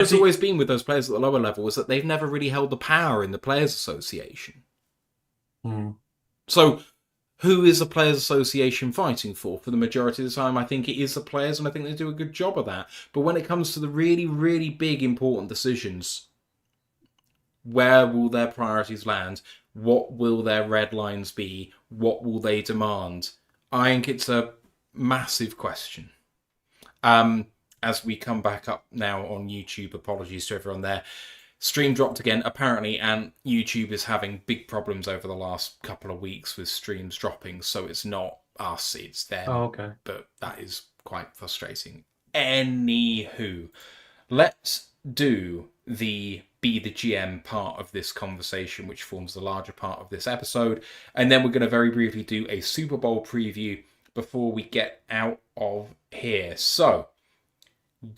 It's always been with those players at the lower level is that they've never really held the power in the Players Association. So who is the Players Association fighting for? For the majority of the time, I think it is the players, and I think they do a good job of that. But when it comes to the really, really big, important decisions, where will their priorities land? What will their red lines be? What will they demand? I think it's a massive question. As we come back up now on YouTube, apologies to everyone there. Stream dropped again, apparently, and YouTube is having big problems over the last couple of weeks with streams dropping, so it's not us, it's them. Oh, okay. But that is quite frustrating. Anywho, let's do the Be the GM part of this conversation, which forms the larger part of this episode, and then we're going to very briefly do a Super Bowl preview before we get out of here. So,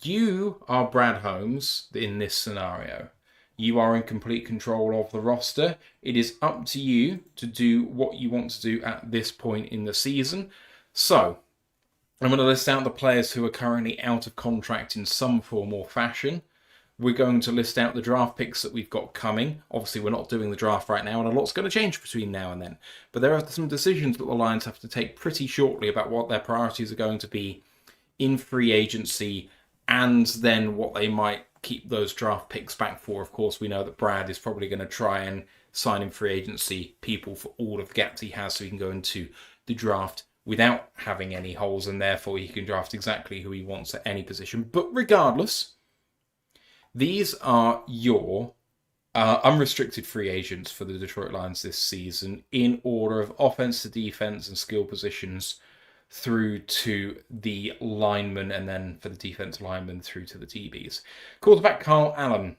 you are Brad Holmes in this scenario. You are in complete control of the roster. It is up to you to do what you want to do at this point in the season. So, I'm going to list out the players who are currently out of contract in some form or fashion. We're going to list out the draft picks that we've got coming. Obviously, we're not doing the draft right now, and a lot's going to change between now and then. But there are some decisions that the Lions have to take pretty shortly about what their priorities are going to be in free agency, and then what they might keep those draft picks back for. Of course, we know that Brad is probably going to try and sign in free agency people for all of the gaps he has so he can go into the draft without having any holes, and therefore he can draft exactly who he wants at any position. But regardless, these are your unrestricted free agents for the Detroit Lions this season in order of offense to defense and skill positions through to the linemen, and then for the defensive linemen through to the DBs. Quarterback Carl Allen,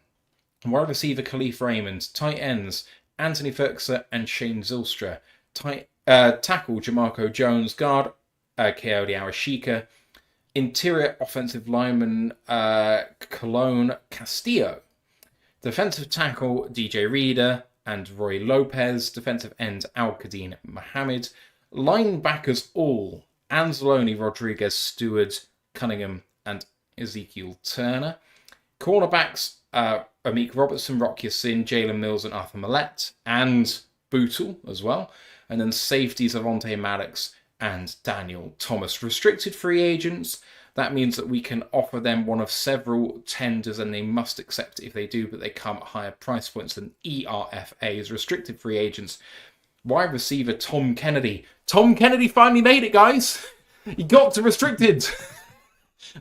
wide receiver Khalif Raymond, tight ends Anthony Ferguson and Shane Zylstra, tackle Jamarco Jones, guard Coyote Arashika, interior offensive lineman Cologne Castillo, defensive tackle DJ Reader and Roy Lopez, defensive end Al-Qadim Mohammed, linebackers all Anzalone, Rodriguez, Stewart, Cunningham, and Ezekiel Turner. Cornerbacks, Amik Robertson, Rock Yassin, Jalen Mills, and Arthur Millette, and Bootle as well. And then safeties, Avonte Maddox and Daniel Thomas. Restricted free agents, that means that we can offer them one of several tenders, and they must accept it if they do, but they come at higher price points than ERFAs. Restricted free agents, wide receiver Tom Kennedy. Tom Kennedy finally made it, guys. He got to restricted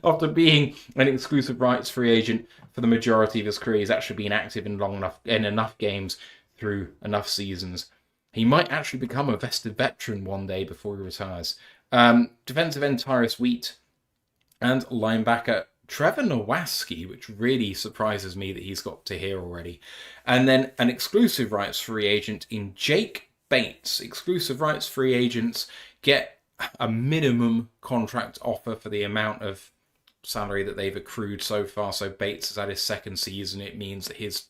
after being an exclusive rights free agent for the majority of his career. He's actually been active in enough games through enough seasons. He might actually become a vested veteran one day before he retires. Defensive end Tyrus Wheat and linebacker Trevor Nowaski, which really surprises me that he's got to here already. And then an exclusive rights free agent in Jake Bates. Exclusive rights free agents get a minimum contract offer for the amount of salary that they've accrued so far. So Bates is at his second season. It means that his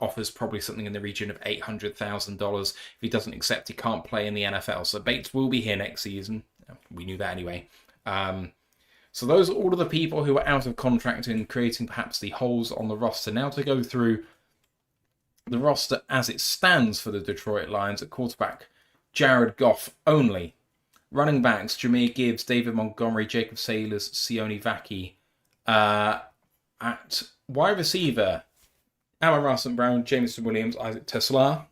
offer's probably something in the region of $800,000. If he doesn't accept, he can't play in the NFL. So Bates will be here next season. We knew that anyway. So those are all of the people who are out of contract and creating perhaps the holes on the roster. Now to go through the roster as it stands for the Detroit Lions. At quarterback, Jared Goff only. Running backs, Jahmyr Gibbs, David Montgomery, Jacob Saylors, Sione Vaki. At wide receiver, Amon Russell Brown, Jameson Williams, Isaac Tesla.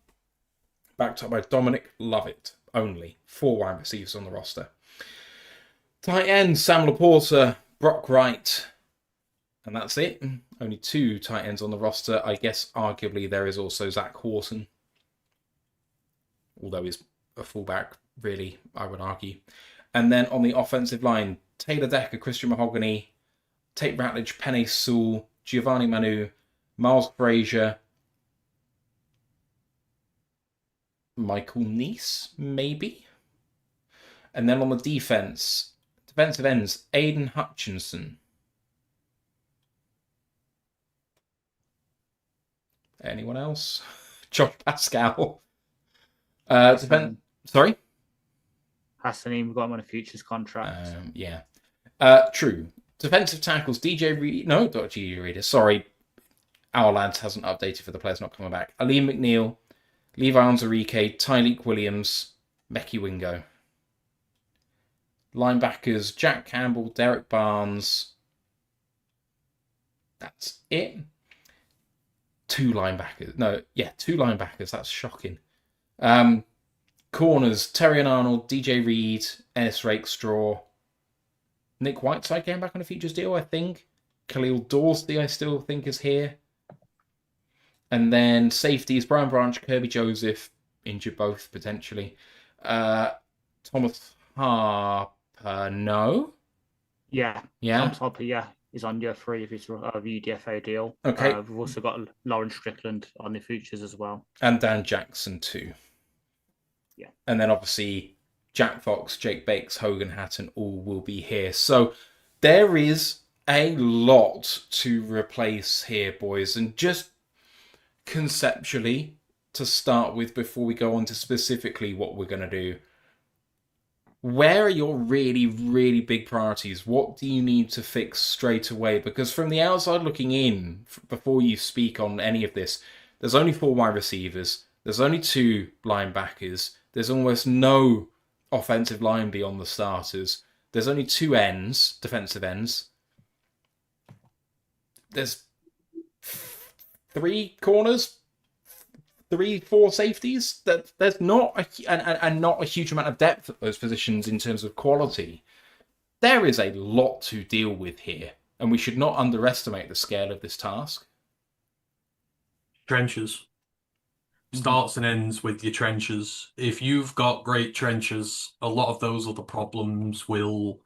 Backed up by Dominic Lovett only. 4 wide receivers on the roster. Tight ends, Sam Laporta, Brock Wright. And that's it. Only 2 tight ends on the roster. I guess arguably there is also Zach Horton. Although he's a fullback, really, I would argue. And then on the offensive line, Taylor Decker, Christian Mahogany, Tate Ratledge, Penny Sewell, Giovanni Manu, Miles Frazier, Michael Neese, maybe. And then on the defense, defensive ends, Aiden Hutchinson. Anyone else? Josh Pascal. Sorry? Hassanin, we've got him on a futures contract. Yeah. True. Defensive tackles, DJ Reader. No, not DJ Reader. Sorry. Our Lads hasn't updated for the players not coming back. Aleem McNeil, Levi Onwuzurike, Tyleek Williams, Mekhi Wingo. Linebackers, Jack Campbell, Derek Barnes. That's it. Two linebackers. That's shocking. Corners, Terrion Arnold, DJ Reed, Ennis Rakestraw. Nick Whiteside came back on a futures deal, I think. Khalil Dorsey, I still think, is here. And then safeties, Brian Branch, Kirby Joseph, injured both, potentially. Thomas Harper, no? Yeah. Yeah? Thomas Harper, is on year 3 of his UDFA deal. Okay. We've also got Lauren Strickland on the futures as well. And Dan Jackson, too. Yeah. And then, obviously, Jack Fox, Jake Bakes, Hogan Hatton, all will be here. So there is a lot to replace here, boys. And just conceptually, to start with, before we go on to specifically what we're going to do, where are your really, really big priorities? What do you need to fix straight away? Because from the outside looking in, before you speak on any of this, there's only 4 wide receivers. There's only 2 linebackers. There's almost no offensive line beyond the starters. There's only 2 ends, defensive ends. There's 3 corners, 3-4 safeties. There's not not a huge amount of depth at those positions in terms of quality. There is a lot to deal with here, and we should not underestimate the scale of this task. Trenches. Starts and ends with your trenches. If you've got great trenches, a lot of those other problems will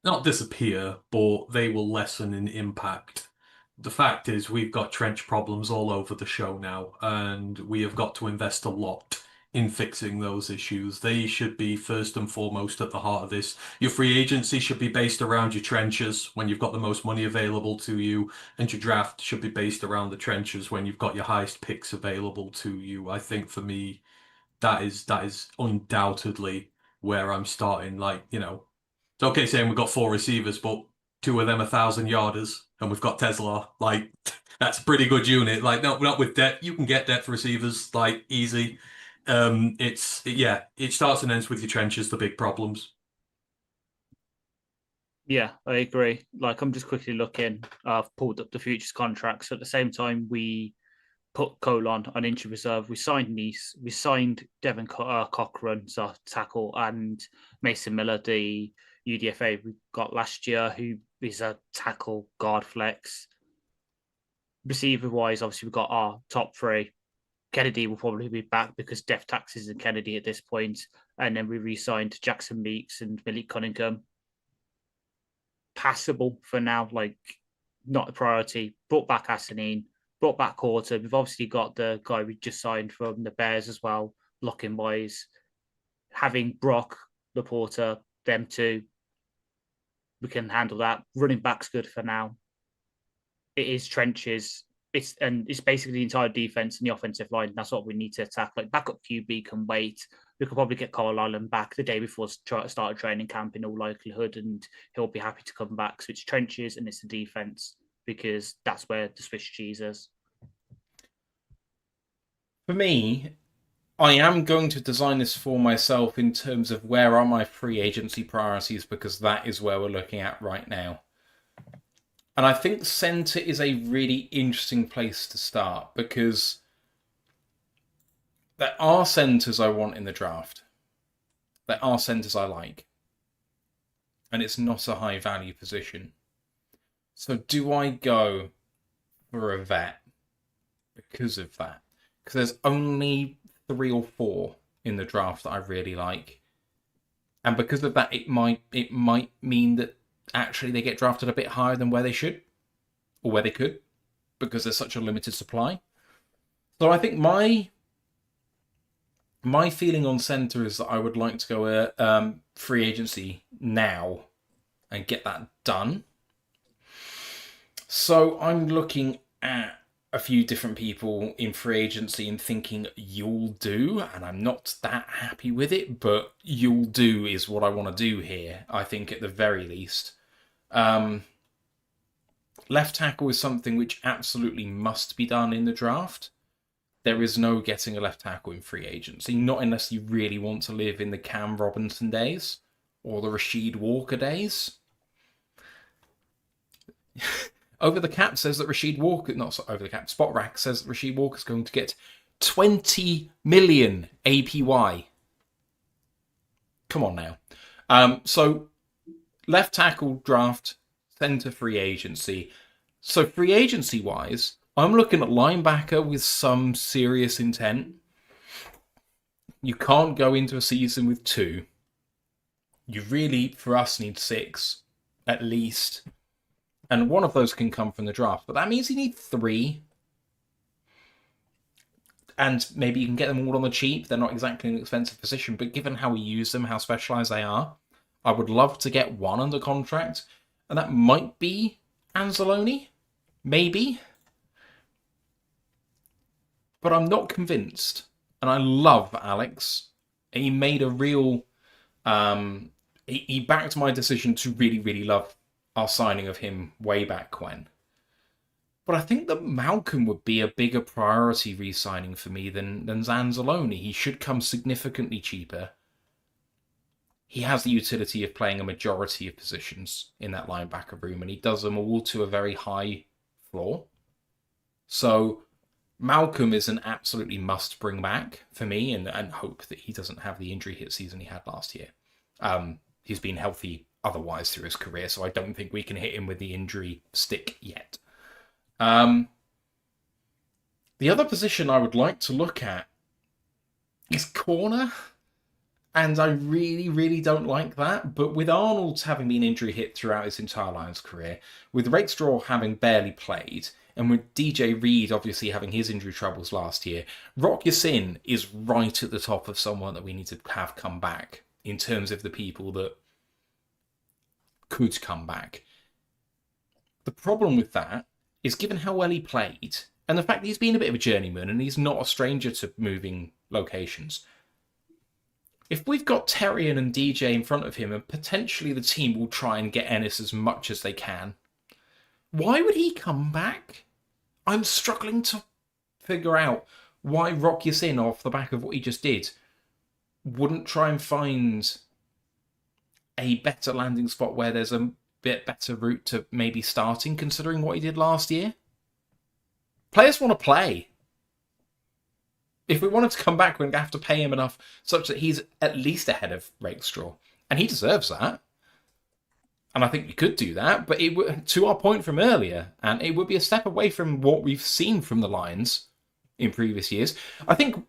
not disappear, but they will lessen in impact. The fact is, we've got trench problems all over the show now, and we have got to invest a lot in fixing those issues. They should be first and foremost at the heart of this. Your free agency should be based around your trenches when you've got the most money available to you, and your draft should be based around the trenches when you've got your highest picks available to you. I think for me, that is undoubtedly where I'm starting. Like, it's okay saying we've got 4 receivers, but 2 of them 1,000-yarders, and we've got Tesla. Like, that's a pretty good unit. Like, no, not with depth. You can get depth receivers, like, easy. It starts and ends with your trenches, the big problems. Yeah, I agree. Like, I'm just quickly looking. I've pulled up the futures contracts. At the same time, we put Colon on injury reserve. We signed Nice. We signed Devin Cochran, so tackle, and Mason Miller, the UDFA we got last year, who is a tackle guard flex. Receiver wise, obviously, we've got our top 3. Kennedy will probably be back because death taxes and Kennedy at this point. And then we re-signed Jackson Meeks and Malik Cunningham. Passable for now, like not a priority. Brought back Hassanin, brought back Corton. We've obviously got the guy we just signed from the Bears as well, locking wise. Having Brock, Laporta, them 2, we can handle that. Running back's good for now. It is trenches. It's basically the entire defense and the offensive line. That's what we need to attack. Like backup QB can wait. We could probably get Carl Island back the day before start training camp in all likelihood, and he'll be happy to come back. So it's trenches and it's the defense because that's where the Swiss cheese is. For me, I am going to design this for myself in terms of where are my free agency priorities, because that is where we're looking at right now. And I think centre is a really interesting place to start because there are centres I want in the draft. There are centres I like. And it's not a high value position. So do I go for a vet because of that? Because there's only 3 or 4 in the draft that I really like. And because of that, it might mean that actually they get drafted a bit higher than where they should or where they could because there's such a limited supply. So I think my feeling on centre is that I would like to go free agency now and get that done. So I'm looking at a few different people in free agency and thinking you'll do, and I'm not that happy with it, but you'll do is what I want to do here, I think, at the very least. left tackle is something which absolutely must be done in the draft. There is no getting a left tackle in free agency, not unless you really want to live in the Cam Robinson days or the Rashid Walker days. Over the Cap says that Rashid Walker, not Over the Cap, Spot Rack says that Rashid Walker's going to get 20 million APY. Come on now. So left tackle draft, centre free agency. So free agency wise, I'm looking at linebacker with some serious intent. You can't go into a season with 2. You really, for us, need 6 at least. And one of those can come from the draft. But that means you need 3. And maybe you can get them all on the cheap. They're not exactly an expensive position. But given how we use them, how specialized they are, I would love to get 1 under contract. And that might be Anzalone. Maybe. But I'm not convinced. And I love Alex. He made a real... He backed my decision to really, really love our signing of him way back when. But I think that Malcolm would be a bigger priority re-signing for me than Zanzalone. He should come significantly cheaper. He has the utility of playing a majority of positions in that linebacker room, and he does them all to a very high floor. So Malcolm is an absolutely must bring back for me, and hope that he doesn't have the injury hit season he had last year. He's been healthy otherwise through his career, so I don't think we can hit him with the injury stick yet. The other position I would like to look at is corner, and I really, really don't like that. But with Arnold having been injury hit throughout his entire Lions career, with Rakestraw having barely played, and with DJ Reed obviously having his injury troubles last year, Rock Yassin is right at the top of someone that we need to have come back in terms of the people that could come back. The problem with that is, given how well he played, and the fact that he's been a bit of a journeyman and he's not a stranger to moving locations, if we've got Terrian and DJ in front of him, and potentially the team will try and get Ennis as much as they can, why would he come back? I'm struggling to figure out why Rock Yassin, off the back of what he just did, wouldn't try and find a better landing spot where there's a bit better route to maybe starting, considering what he did last year. Players want to play. If we wanted to come back, we're going to have to pay him enough such that he's at least ahead of Rakestraw. And he deserves that. And I think we could do that, but it would, to our point from earlier, and it would be a step away from what we've seen from the Lions in previous years. I think,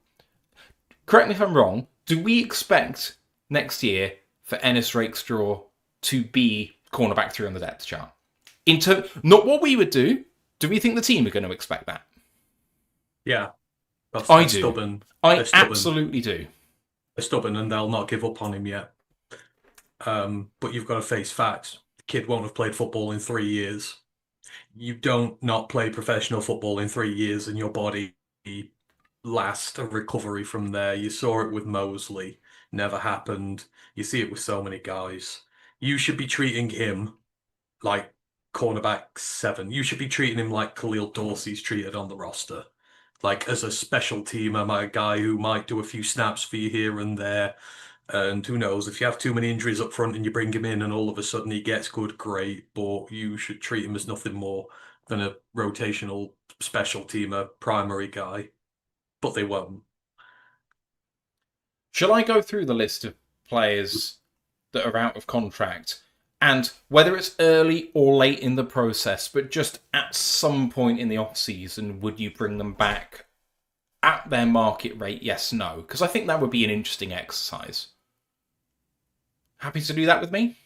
correct me if I'm wrong, do we expect next year for Ennis Rakestraw to be cornerback 3 on the depth chart? Not what we would do. Do we think the team are going to expect that? Yeah. I do. Stubborn. I absolutely do. They're stubborn and they'll not give up on him yet. But you've got to face facts. The kid won't have played football in 3 years. You don't not play professional football in 3 years and your body last a recovery from there. You saw it with Mosley. Never happened. You see it with so many guys. You should be treating him like cornerback 7. You should be treating him like Khalil Dorsey's treated on the roster. Like as a special teamer, my guy who might do a few snaps for you here and there. And who knows, if you have too many injuries up front and you bring him in and all of a sudden he gets good, great. But you should treat him as nothing more than a rotational special teamer, primary guy. But they won't. Shall I go through the list of players that are out of contract, and whether it's early or late in the process, but just at some point in the off-season, would you bring them back at their market rate? Yes, no. Because I think that would be an interesting exercise. Happy to do that with me?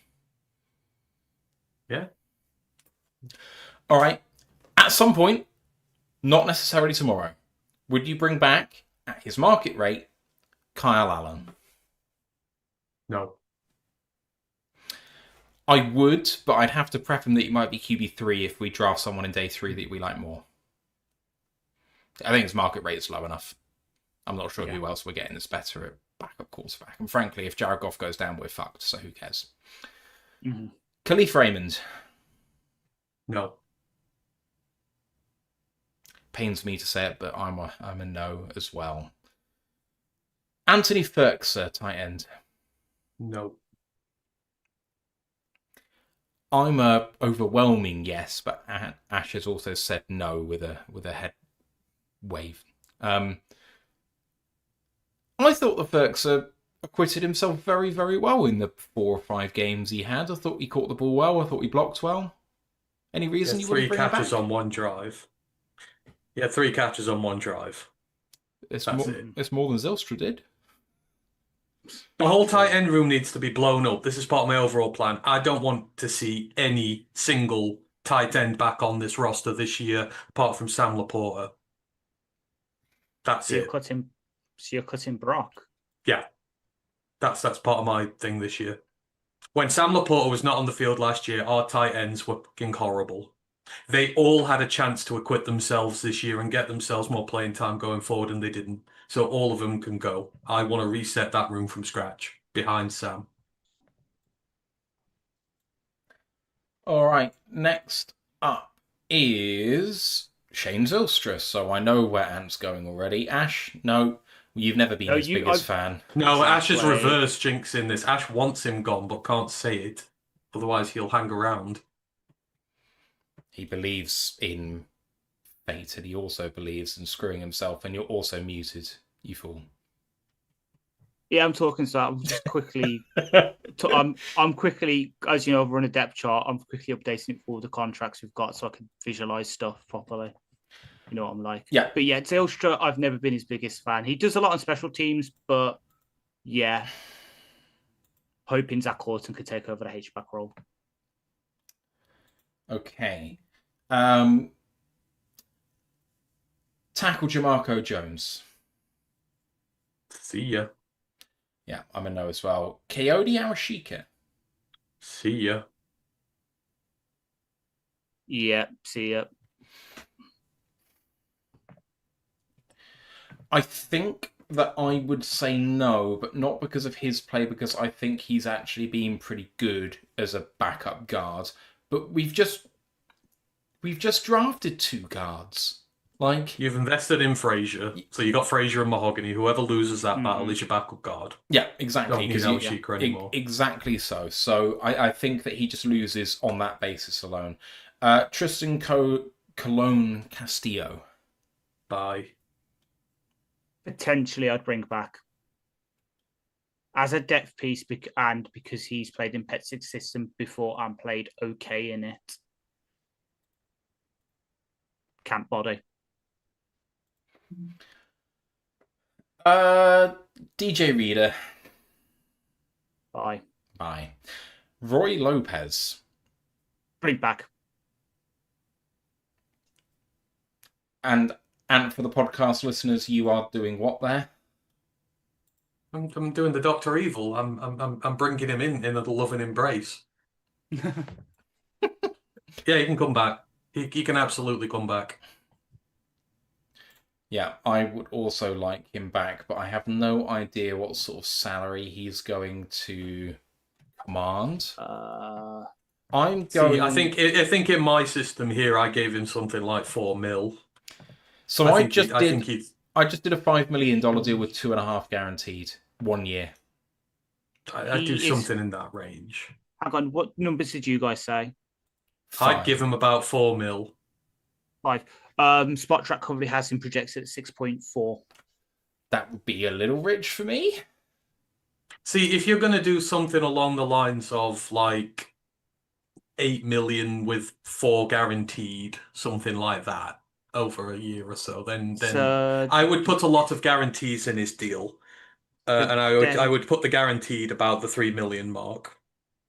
Yeah. All right. At some point, not necessarily tomorrow, would you bring back, at his market rate, Kyle Allen? No. I would, but I'd have to prep him that he might be QB3 if we draft someone in day 3 that we like more. I think his market rate is low enough. I'm not sure who else we're getting that's better at backup quarterback. And frankly, if Jared Goff goes down, we're fucked, so who cares? Mm-hmm. Khalif Raymond. No. pains me to say it, but I'm a no as well. Anthony Ferkser, tight end. No. I'm a overwhelming yes, but Ash has also said no with a head wave. I thought the Ferkser acquitted himself very, very well in the 4 or 5 games he had. I thought he caught the ball well. I thought he blocked well. Any reason you wouldn't Three bring him catches back? on one drive. Yeah, 3 catches on one drive. It's That's more, it. it's more than Zylstra did. The whole tight end room needs to be blown up. This is part of my overall plan. I don't want to see any single tight end back on this roster this year, apart from Sam Laporta. That's So it. you're cutting Brock. Yeah, that's part of my thing this year. When Sam Laporta was not on the field last year, our tight ends were fucking horrible. They all had a chance to acquit themselves this year and get themselves more playing time going forward, and they didn't. So all of them can go. I want to reset that room from scratch behind Sam. All right, next up is Shane Zylstra. So I know where Ant's going already. Ash, no, you've never been his biggest fan. No, Ash is Exactly. reverse jinxing this. Ash wants him gone, but can't say it. Otherwise, he'll hang around. He believes in fate, and he also believes in screwing himself. And you're also muted, you fool. Yeah, I'm talking. So I'm just quickly. I'm quickly, as you know, I've run a depth chart. I'm quickly updating it for all the contracts we've got, so I can visualize stuff properly. You know what I'm like. Yeah. But yeah, Zylstra, I've never been his biggest fan. He does a lot on special teams, but yeah, hoping Zach Horton could take over the H-back role. Okay. Tackle Jamarco Jones. See ya. Yeah, I'm a no as well. Coyote Awashika. See ya. Yeah, see ya. I think that I would say no, but not because of his play, because I think he's actually been pretty good as a backup guard. But we've just drafted 2 guards. Like, You've invested in Frazier, so you got Frazier and Mahogany. Whoever loses that battle is your backup guard. yeah, exactly. Don't need Awashika anymore. Exactly so. So I think that he just loses on that basis alone. Tristan Colon Castillo. Bye. Potentially, I'd bring back as a depth piece, and because he's played in Petsic's system before and played okay in it. Camp body. DJ Reader. Bye. Bye. Roy Lopez. Bring back. And for the podcast listeners, you are doing what there? I'm doing the Dr. Evil. I'm bringing him in a loving embrace. Yeah, he can come back. He can absolutely come back. Yeah, I would also like him back, but I have no idea what sort of salary he's going to command. I'm going. See, I think in my system here, I gave him something like 4 mil. So I just did a $5 million deal with 2.5 guaranteed 1 year. I'd do something in that range. Hang on, what numbers did you guys say? 5. I'd give him about 4 mil. 5. Spot Track currently has him projected at 6.4. That would be a little rich for me. See, if you're going to do something along the lines of like 8 million with 4 guaranteed, something like that, over a year or so, then I would put a lot of guarantees in his deal, and I would put the guaranteed about the 3 million mark.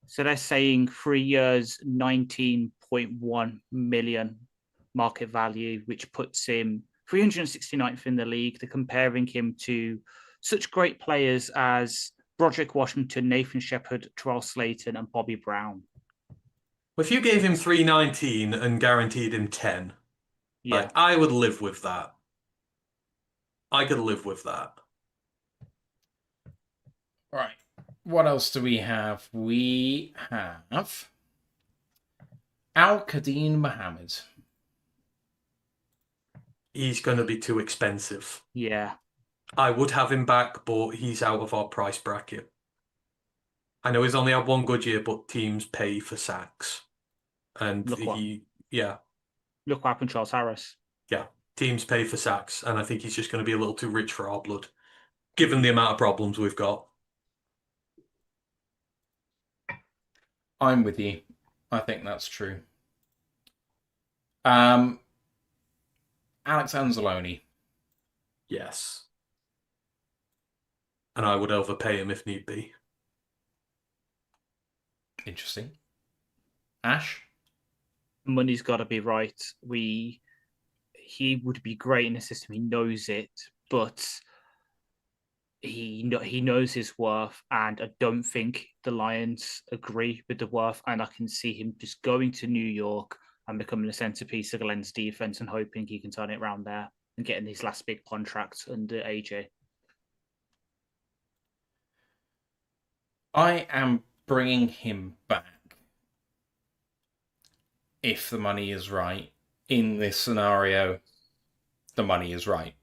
So they're saying 3 years, 19.1 million market value, which puts him 369th in the league. They're comparing him to such great players as Broderick Washington, Nathan Shepherd, Terrell Slayton, and Bobby Brown. Well, if you gave him 319 and guaranteed him 10, yeah, like, I would live with that. I could live with that. Right. What else do we have? We have Al-Qadim Muhammad. he's going to be too expensive. Yeah. I would have him back, but he's out of our price bracket. I know he's only had one good year, but teams pay for sacks. And Look what yeah, happened to Charles Harris. yeah, teams pay for sacks. And I think he's just going to be a little too rich for our blood, given the amount of problems we've got. I'm with you. I think that's true. Alex Anzalone. Yes. And I would overpay him if need be. Interesting. Ash? Money's got to be right. He would be great in the system. He knows it, but he knows his worth, and I don't think the Lions agree with the worth. And I can see him just going to New York and becoming the centerpiece of Glenn's defense and hoping he can turn it around there and getting his last big contract under AJ. I am bringing him back if the money is right. In this scenario, the money is right.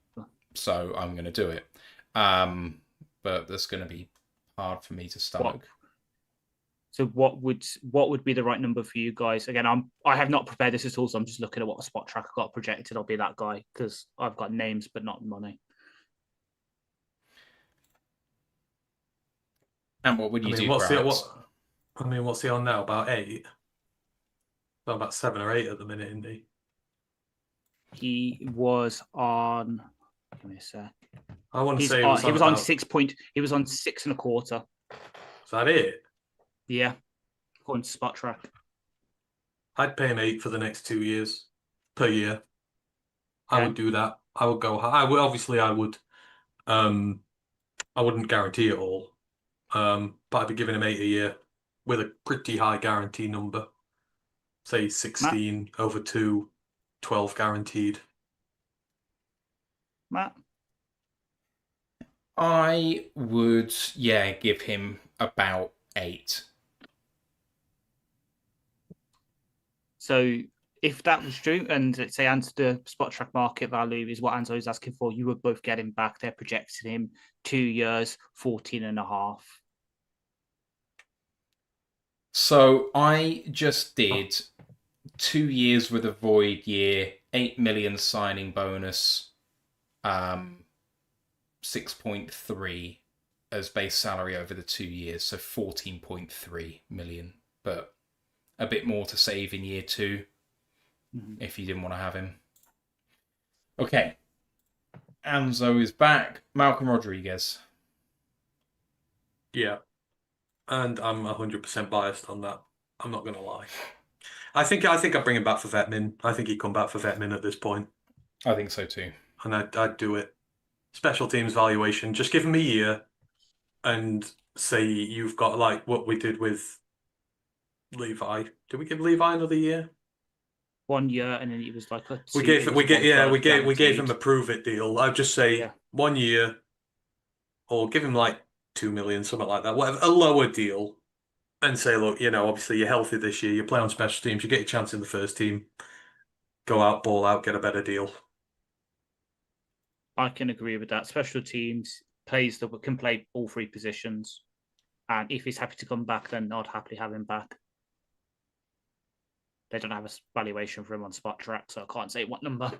So I'm going to do it. But that's going to be hard for me to stomach. So what would be the right number for you guys? Again, I have not prepared this at all, so I'm just looking at what the spot tracker got projected. I'll be that guy because I've got names but not money. And what would you do what's for the, Alex? what's he on now? About 8? Well, about 7 or 8 at the minute, isn't he? He was on. Give me a sec. I want to say he was on 6 point. He was on 6.25. Is that it? Yeah, according to Spot Track. I'd pay him 8 for the next 2 years per year. I would do that. I would go high. I would. I wouldn't guarantee it all. But I'd be giving him 8 a year with a pretty high guarantee number. Say 16 over 2, 12 guaranteed. Matt? I would, give him about 8. So if that was true, and let's say the Spot Track market value is what Anzo is asking for, you would both get him back. They're projecting him 2 years, 14.5. So I just did 2 years with a void year, 8 million signing bonus, 6.3 as base salary over the 2 years, so 14.3 million, but a bit more to save in year 2 if you didn't want to have him. Okay. Anzo is back. Malcolm Rodriguez. Yeah. And I'm 100% biased on that. I'm not going to lie. I think I'd bring him back for Vetmin. I think he'd come back for Vetmin at this point. I think so too. And I'd do it. Special teams valuation. Just give him a year and say you've got like what we did with Levi. Did we give Levi another year? 1 year, and then it was like we gave him a prove it deal. I'd just say 1 year, or give him like 2 million, something like that. Whatever, a lower deal, and say, look, obviously you're healthy this year. You play on special teams. You get your chance in the first team. Go out, ball out, get a better deal. I can agree with that. Special teams can play all 3 positions, and if he's happy to come back, then I'd happily have him back. They don't have a valuation for him on Spot Track, so I can't say what number.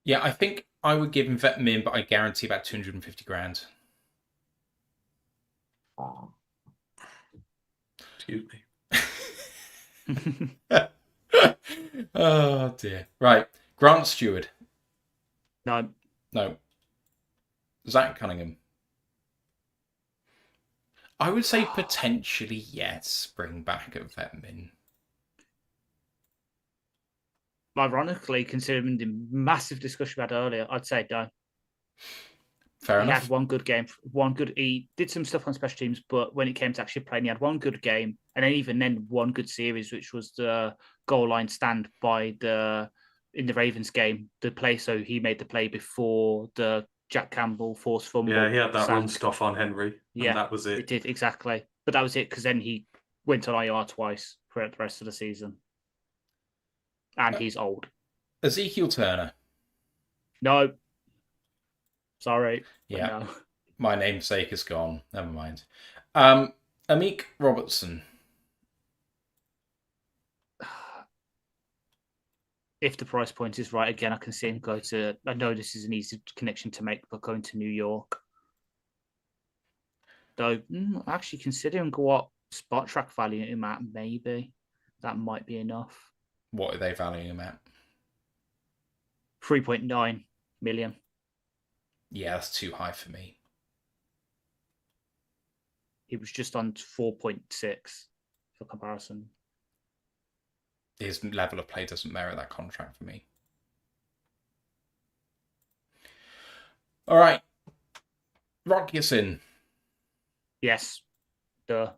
Yeah, I think I would give him vet min, but I guarantee about 250 grand. Excuse me. Oh dear. Right. Grant Stewart. No. Zach Cunningham. I would say potentially yes, bring back at vet min. Ironically, considering the massive discussion we had earlier, I'd say no. Fair enough. He had one good game. He did some stuff on special teams, but when it came to actually playing, he had one good game, and then even then one good series, which was the goal line stand in the Ravens game. The play, so he made the play before the Jack Campbell forced fumble. Yeah, he had that run stuff on Henry. Yeah, that was it. It did exactly, but that was it because then he went on IR twice for the rest of the season. And he's old. Ezekiel Turner. No. Sorry. But Yeah, no. my namesake is gone. Never mind. Amik Robertson. If the price point is right, again, I can see him go to. I know this is an easy connection to make, but going to New York. Though, actually, considering what spot track value him at, maybe that might be enough. What are they valuing him at? 3.9 million. Yeah, that's too high for me. He was just on 4.6 for comparison. His level of play doesn't merit that contract for me. All right. Rodgerson. Yes. Duh.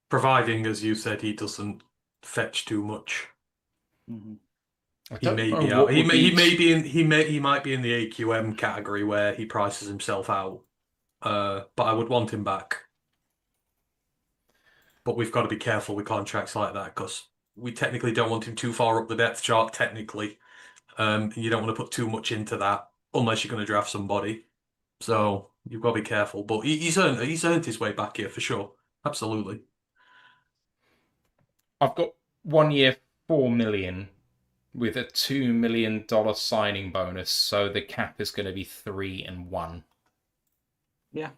Providing, as you said, he doesn't fetch too much. Mm-hmm. He may be out. He might be in the AQM category where he prices himself out. But I would want him back. But we've got to be careful with contracts like that because we technically don't want him too far up the depth chart. Technically, you don't want to put too much into that unless you're going to draft somebody. So you've got to be careful. But he's earned his way back here for sure. Absolutely. I've got 1 year, 4 million with a $2 million signing bonus, so the cap is going to be 3 and 1. Yeah.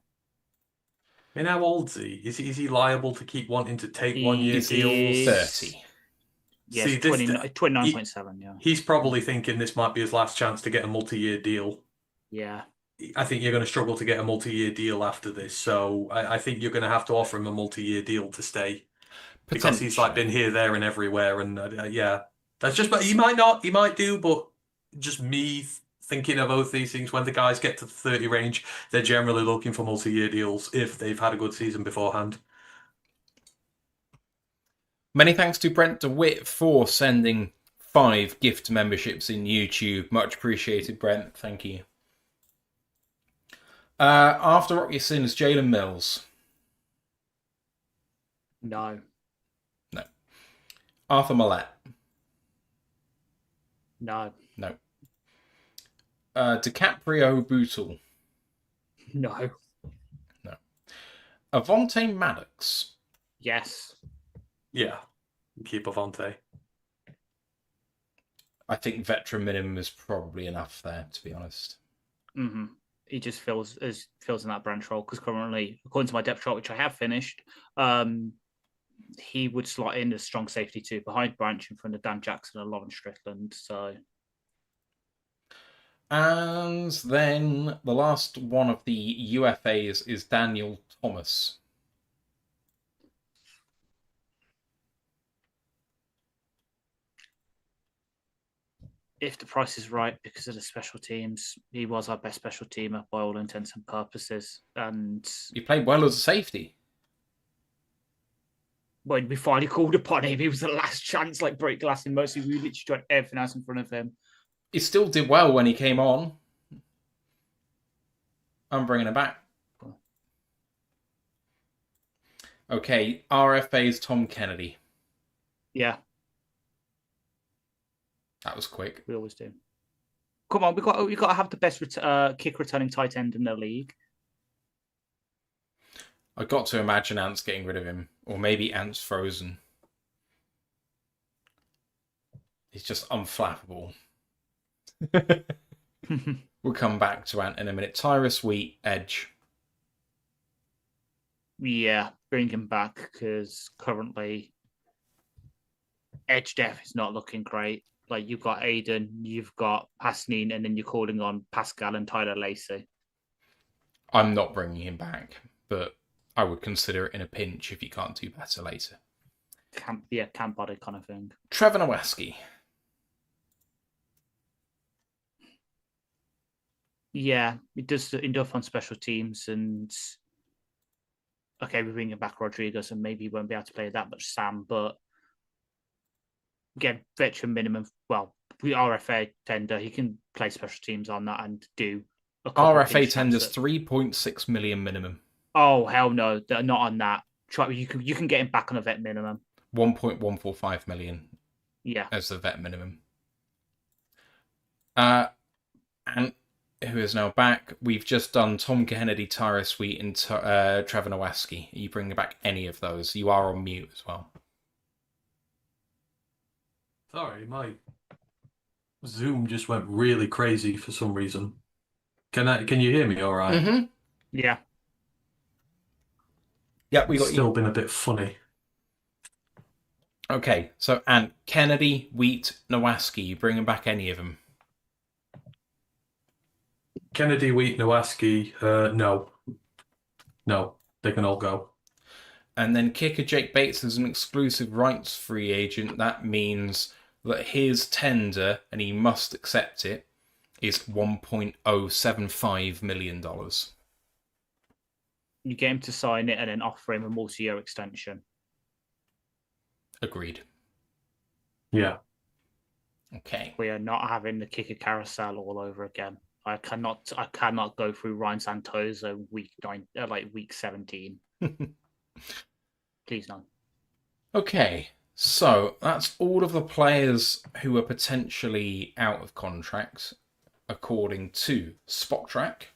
I mean, how old is he? Is he liable to keep wanting to take 1 year Is deals? 30. Yes, See, 29.7, yeah. He's probably thinking this might be his last chance to get a multi-year deal. Yeah. I think you're going to struggle to get a multi-year deal after this, so I think you're going to have to offer him a multi-year deal to stay because he's like been here, there, and everywhere, and yeah, that's just. But he might not, he might do, but just me thinking of both these things. When the guys get to the 30 range, they're generally looking for multi-year deals if they've had a good season beforehand. Many thanks to Brent DeWitt for sending 5 gift memberships in YouTube. Much appreciated, Brent. Thank you. After Rock Your Sins, Jalen Mills. No. No. Arthur Millett. No. No. DiCaprio Bootle. No. No. Avonte Maddox. Yes. Yeah, keep Avonte. I think veteran minimum is probably enough there, to be honest. Mm-hmm. He just fills in that branch role because currently, according to my depth chart, which I have finished, he would slot in as strong safety 2 behind Branch in front of Dan Jackson and Lauren Strickland. So, and then the last one of the UFAs is Daniel Thomas. if the price is right because of the special teams, he was our best special teamer by all intents and purposes. And he played well as a safety. When we finally called upon him, he was the last chance, like break glass in mostly. We literally tried everything else in front of him. He still did well when he came on. I'm bringing him back. Okay, RFA's Tom Kennedy. Yeah. That was quick. We always do. Come on, we got to have the best kick returning tight end in the league. I got to imagine Ant's getting rid of him, or maybe Ant's frozen. He's just unflappable. We'll come back to Ant in a minute. Tyrus Wheat, Edge. Yeah, bring him back because currently Edge depth is not looking great. Like you've got Aiden, you've got Pasnine, and then you're calling on Pascal and Tyler Lacey. I'm not bringing him back, but I would consider it in a pinch if you can't do better later. Camp body kind of thing. Trevor Nowaski. Yeah, it does enough on special teams, and okay, we're bringing back Rodriguez, and maybe he won't be able to play that much Sam, but again, veteran minimum. Well, we RFA tender, he can play special teams on that and do a couple RFA tenders 3.6 million minimum. Oh hell no, not on that. You can get him back on a vet minimum. 1.145 million. Yeah, as the vet minimum. Ant, who is now back. We've just done Tom Kennedy, Tyra Sweet, and Trevor Nowaski. Are you bringing back any of those? You are on mute as well. Sorry, my Zoom just went really crazy for some reason. Can you hear me all right? Mm-hmm. Yeah. Yeah, we It's got still you. been a bit funny. Okay, so Ant, Kennedy, Wheat, Nowaski. You bringing back any of them? Kennedy, Wheat, Nowaski, no, they can all go. And then kicker Jake Bates is an exclusive rights free agent. That means that his tender, and he must accept it, is $1.075 million. You get him to sign it and then offer him a multi-year extension. Agreed. Yeah. Okay. We are not having the kicker carousel all over again. I cannot go through Ryan Santoso week 17. Please no. Okay, so that's all of the players who are potentially out of contract, according to Spot Track.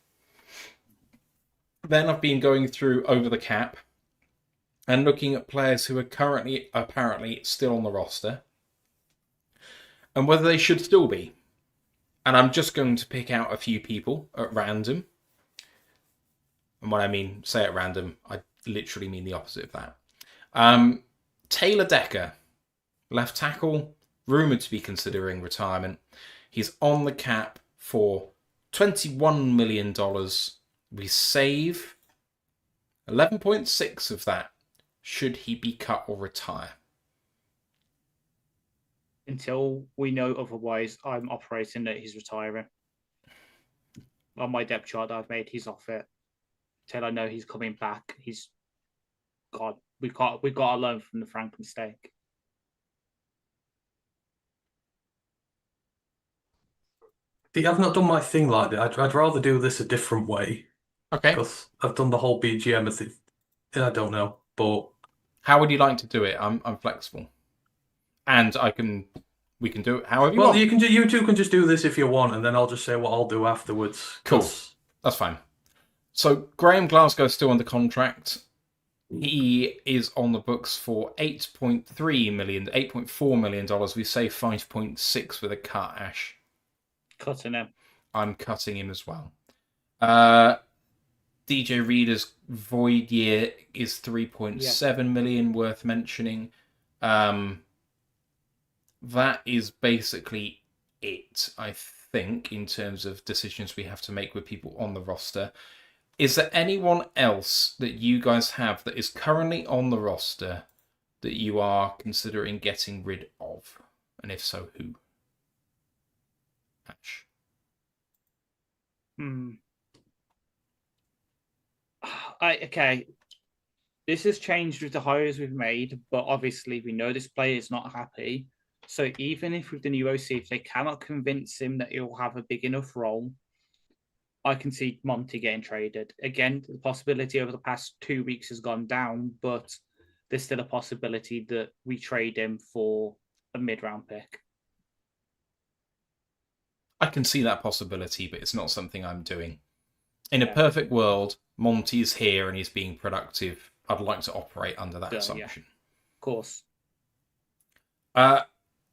Then I've been going through over the cap and looking at players who are currently apparently still on the roster and whether they should still be. And I'm just going to pick out a few people at random. And when I mean say at random, I literally mean the opposite of that. Taylor Decker, left tackle, rumoured to be considering retirement. He's on the cap for $21 million. We save 11.6 of that should he be cut or retire. Until we know otherwise, I'm operating that he's retiring. On my depth chart that I've made, he's off it. Till I know he's coming back, he's God. We got to learn from the Frank mistake. See, I've not done my thing like that. I'd rather do this a different way Okay. because I've done the whole BGM thing. I don't know, but How would you like to do it? I'm flexible, and we can do it however you well, want. you two can just do this if you want, and then I'll just say what I'll do afterwards. Cool. 'cause That's fine. So Graham Glasgow's still under contract. He is on the books for $8.4 million. We say 5.6 with a cut, Ash. Cutting him. I'm cutting him as well. DJ Reader's void year is 3.7 million, worth mentioning. That is basically it, I think, in terms of decisions we have to make with people on the roster. Is there anyone else that you guys have that is currently on the roster that you are considering getting rid of? And if so, who? Ash. Okay. This has changed with the hires we've made, but obviously we know this player is not happy. So even if with the new OC, if they cannot convince him that he'll have a big enough role, I can see Monty getting traded. Again, the possibility over the past 2 weeks has gone down, but there's still a possibility that we trade him for a mid-round pick. I can see that possibility, but it's not something I'm doing. In a perfect world, Monty's here and he's being productive. I'd like to operate under that assumption. Yeah. Of course.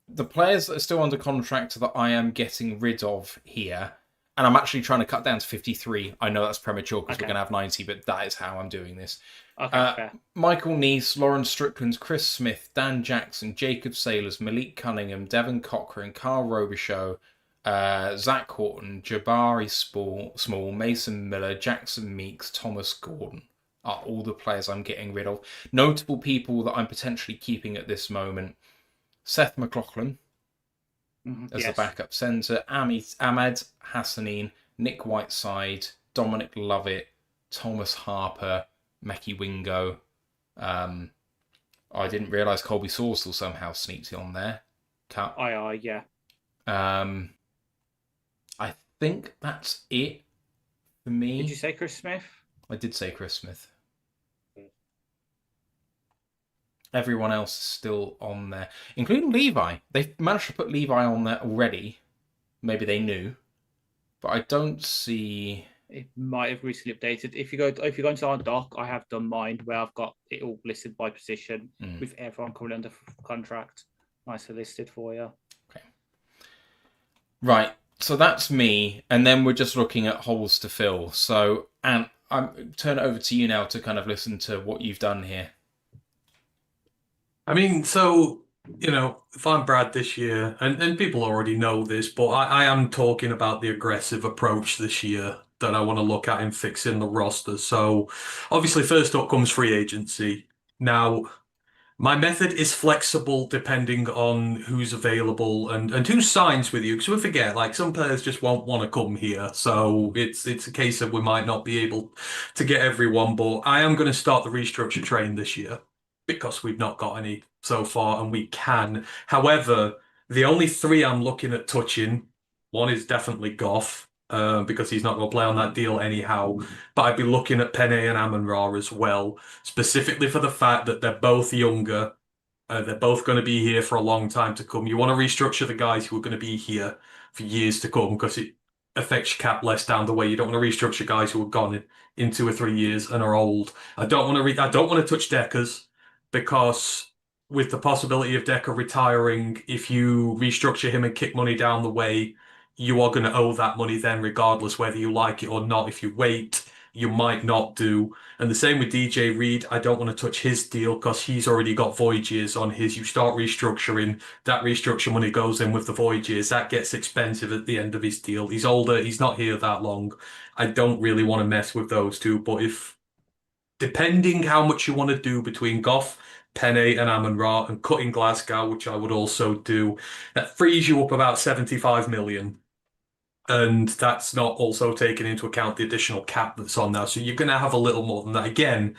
The players that are still under contract that I am getting rid of here, and I'm actually trying to cut down to 53. I know that's premature because we're going to have 90, but that is how I'm doing this. Okay, fair. Michael Neese, Lauren Strickland, Chris Smith, Dan Jackson, Jacob Saylors, Malik Cunningham, Devon Cochran, Carl Robichaux, Zach Horton, Jabari Small, Mason Miller, Jackson Meeks, Thomas Gordon are all the players I'm getting rid of. Notable people that I'm potentially keeping at this moment: Seth McLaughlin as the backup centre, Ahmed Hassanin, Nick Whiteside, Dominic Lovett, Thomas Harper, Mekhi Wingo. I didn't realise Colby Sorsel somehow sneaked on there. Cut. Yeah. I think that's it for me. Did you say Chris Smith? I did say Chris Smith. Everyone else is still on there, including Levi. They've managed to put Levi on there already. Maybe they knew. but I don't see. It might have recently updated. If you go into our doc, I have done mine where I've got it all listed by position with everyone currently under contract. Nicely listed for you. Okay. Right. So that's me, and then we're just looking at holes to fill. So, and I'm turn it over to you now to kind of listen to what you've done here. I mean, so, if I'm Brad this year, and people already know this, but I am talking about the aggressive approach this year that I want to look at in fixing the roster. So, obviously, first up comes free agency. Now, my method is flexible depending on who's available and who signs with you. Because we forget, like some players just won't want to come here. So it's a case of we might not be able to get everyone. But I am going to start the restructure train this year because we've not got any so far and we can. However, the only three I'm looking at touching, one is definitely Goff. Because he's not going to play on that deal anyhow. But I'd be looking at Penne and Amon-Ra as well, specifically for the fact that they're both younger. They're both going to be here for a long time to come. You want to restructure the guys who are going to be here for years to come because it affects your cap less down the way. You don't want to restructure guys who are gone in 2 or 3 years and are old. I don't want to touch Deckers because with the possibility of Decker retiring, if you restructure him and kick money down the way, you are going to owe that money then, regardless whether you like it or not. If you wait, you might not do. And the same with DJ Reed. I don't want to touch his deal because he's already got void years on his. You start restructuring, that restructure money goes in with the void years. That gets expensive at the end of his deal. He's older. He's not here that long. I don't really want to mess with those two. But depending how much you want to do between Goff, Penne and Amon-Ra and cutting Glasgow, which I would also do, that frees you up about 75 million. And that's not also taking into account the additional cap that's on now. So you're going to have a little more than that. Again,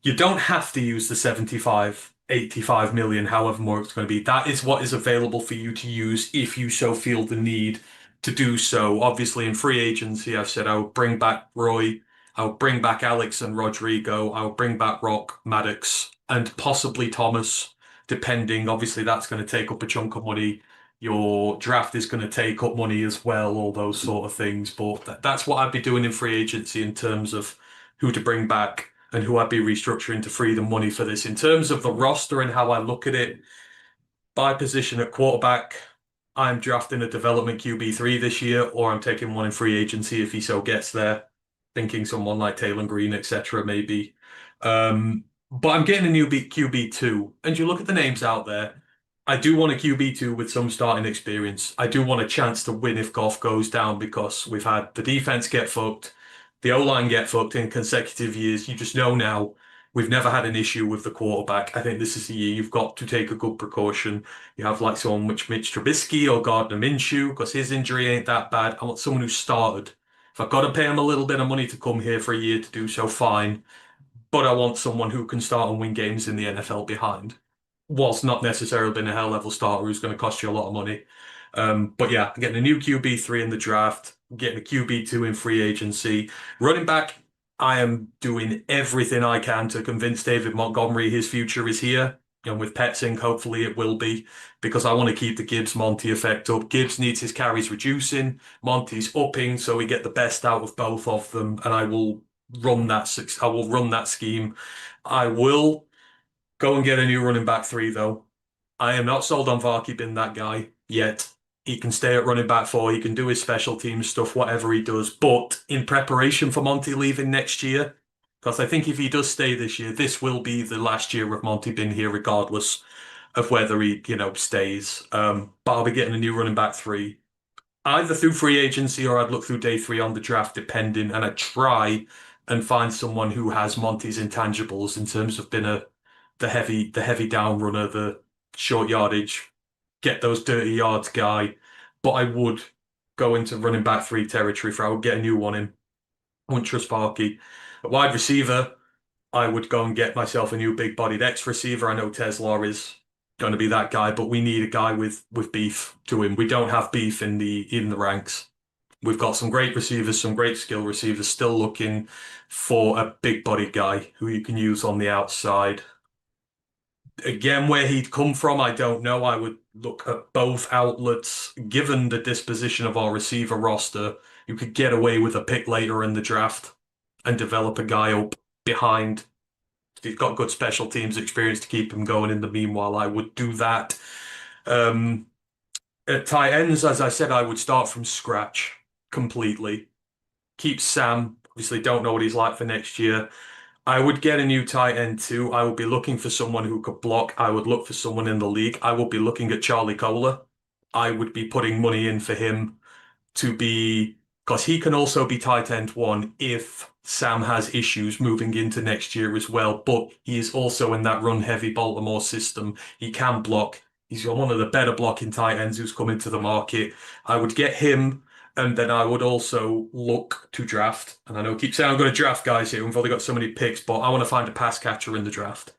you don't have to use the 75, 85 million, however more it's going to be. That is what is available for you to use if you so feel the need to do so. Obviously, in free agency, I've said I would bring back Roy, I would bring back Alex and Rodrigo, I would bring back Rock, Maddox, and possibly Thomas, depending. Obviously, that's going to take up a chunk of money. Your draft is going to take up money as well, all those sort of things. But that's what I'd be doing in free agency in terms of who to bring back and who I'd be restructuring to free the money for this. In terms of the roster and how I look at it, by position at quarterback, I'm drafting a development QB3 this year, or I'm taking one in free agency if he so gets there, thinking someone like Taylor Green, etc., maybe. But I'm getting a new QB2, and you look at the names out there. I do want a QB2 with some starting experience. I do want a chance to win if Goff goes down because we've had the defense get fucked, the O-line get fucked in consecutive years. You just know now we've never had an issue with the quarterback. I think this is the year you've got to take a good precaution. You have like someone which Mitch Trubisky or Gardner Minshew because his injury ain't that bad. I want someone who started. If I've got to pay him a little bit of money to come here for a year to do so, fine. But I want someone who can start and win games in the NFL behind. Whilst not necessarily being a high level starter who's going to cost you a lot of money. But yeah, I'm getting a new QB3 in the draft, getting a QB2 in free agency. Running back, I am doing everything I can to convince David Montgomery his future is here. And with Petzing, hopefully it will be, because I want to keep the Gibbs-Monty effect up. Gibbs needs his carries reducing, Monty's upping, so we get the best out of both of them. And I will run that scheme. I will go and get a new running back 3, though. I am not sold on Varkey being that guy yet. He can stay at running back 4. He can do his special teams stuff, whatever he does. But in preparation for Monty leaving next year, because I think if he does stay this year, this will be the last year of Monty being here, regardless of whether he, stays. But I'll be getting a new running back 3, either through free agency or I'd look through day 3 on the draft, depending. And I'd try and find someone who has Monty's intangibles in terms of being the heavy down runner, the short yardage, get those dirty yards guy. But I would go into running back 3 territory I would get a new one in. I wouldn't trust Parkey. At wide receiver, I would go and get myself a new big-bodied X receiver. I know Tesla is going to be that guy, but we need a guy with beef to him. We don't have beef in the ranks. We've got some great receivers, some great skill receivers, still looking for a big-bodied guy who you can use on the outside. Again, where he'd come from, I don't know. I would look at both outlets. Given the disposition of our receiver roster, you could get away with a pick later in the draft and develop a guy up behind. If he's got good special teams experience to keep him going in the meanwhile, I would do that. Um, at tight ends, as I said, I would start from scratch completely. Keep Sam. Obviously, don't know what he's like for next year. I would get a new tight end too. I would be looking for someone who could block. I would look for someone in the league. I would be looking at Charlie Kohler. I would be putting money in for him to be, because he can also be tight end one if Sam has issues moving into next year as well. But he is also in that run heavy Baltimore system. He can block. He's got one of the better blocking tight ends who's come into the market. I would get him. And then I would also look to draft. And I know I keep saying I'm going to draft guys here. We've only got so many picks, but I want to find a pass catcher in the draft.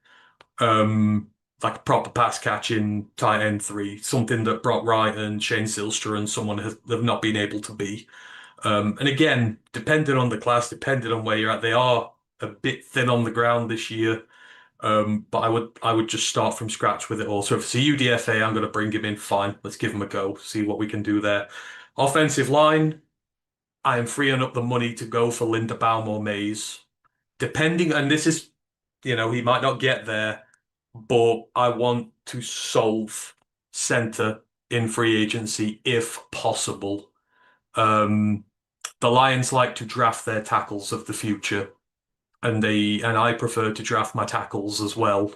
Like a proper pass catching tight end three, something that Brock Wright and Shane Silstra and someone have not been able to be. And again, depending on the class, depending on where you're at, they are a bit thin on the ground this year. But I would just start from scratch with it all. So if it's a UDFA, I'm going to bring him in. Fine, let's give him a go. See what we can do there. Offensive line, I am freeing up the money to go for Linderbaum or Mays. Depending, and this is, he might not get there, but I want to solve center in free agency if possible. The Lions like to draft their tackles of the future, and I prefer to draft my tackles as well.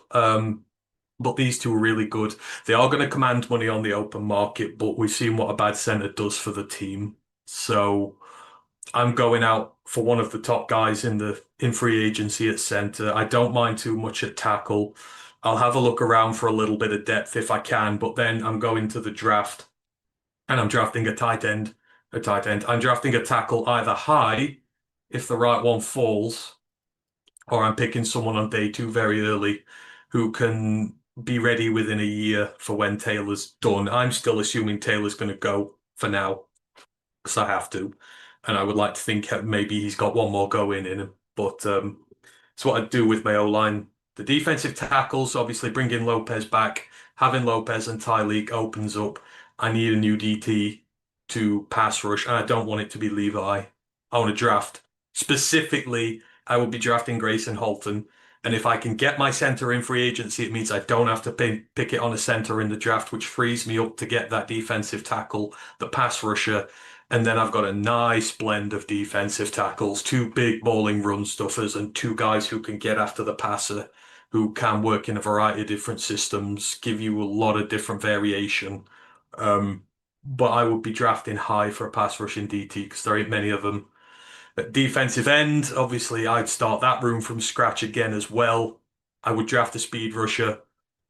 But these two are really good. They are going to command money on the open market, but we've seen what a bad center does for the team. So I'm going out for one of the top guys in free agency at center. I don't mind too much at tackle. I'll have a look around for a little bit of depth if I can, but then I'm going to the draft and I'm drafting a tight end. I'm drafting a tackle either high if the right one falls, or I'm picking someone on day two very early who can be ready within a year for when Taylor's done. I'm still assuming Taylor's going to go for now because I have to. And I would like to think maybe he's got one more go in him. But it's what I'd do with my O-line. The defensive tackles, obviously bringing Lopez back. Having Lopez and Tyleek opens up. I need a new DT to pass rush, and I don't want it to be Levi. I want to draft. Specifically, I will be drafting Grayson Holton. And if I can get my center in free agency, it means I don't have to pick it on a center in the draft, which frees me up to get that defensive tackle, the pass rusher. And then I've got a nice blend of defensive tackles, two big bowling run stuffers, and two guys who can get after the passer, who can work in a variety of different systems, give you a lot of different variation. But I would be drafting high for a pass rushing DT because there ain't many of them. At defensive end, obviously, I'd start that room from scratch again as well. I would draft a speed rusher.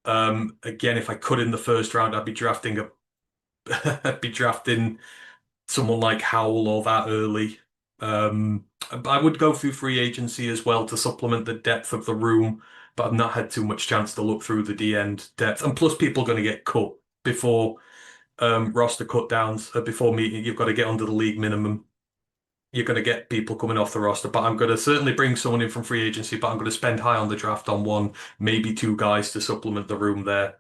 Again, if I could in the first round, I'd be drafting I'd be drafting someone like Howell or that early. I would go through free agency as well to supplement the depth of the room, but I've not had too much chance to look through the D end depth. And plus, people are going to get cut before roster cut downs, before meeting. You've got to get under the league minimum. You're going to get people coming off the roster, but I'm going to certainly bring someone in from free agency, but I'm going to spend high on the draft on one, maybe two guys to supplement the room there.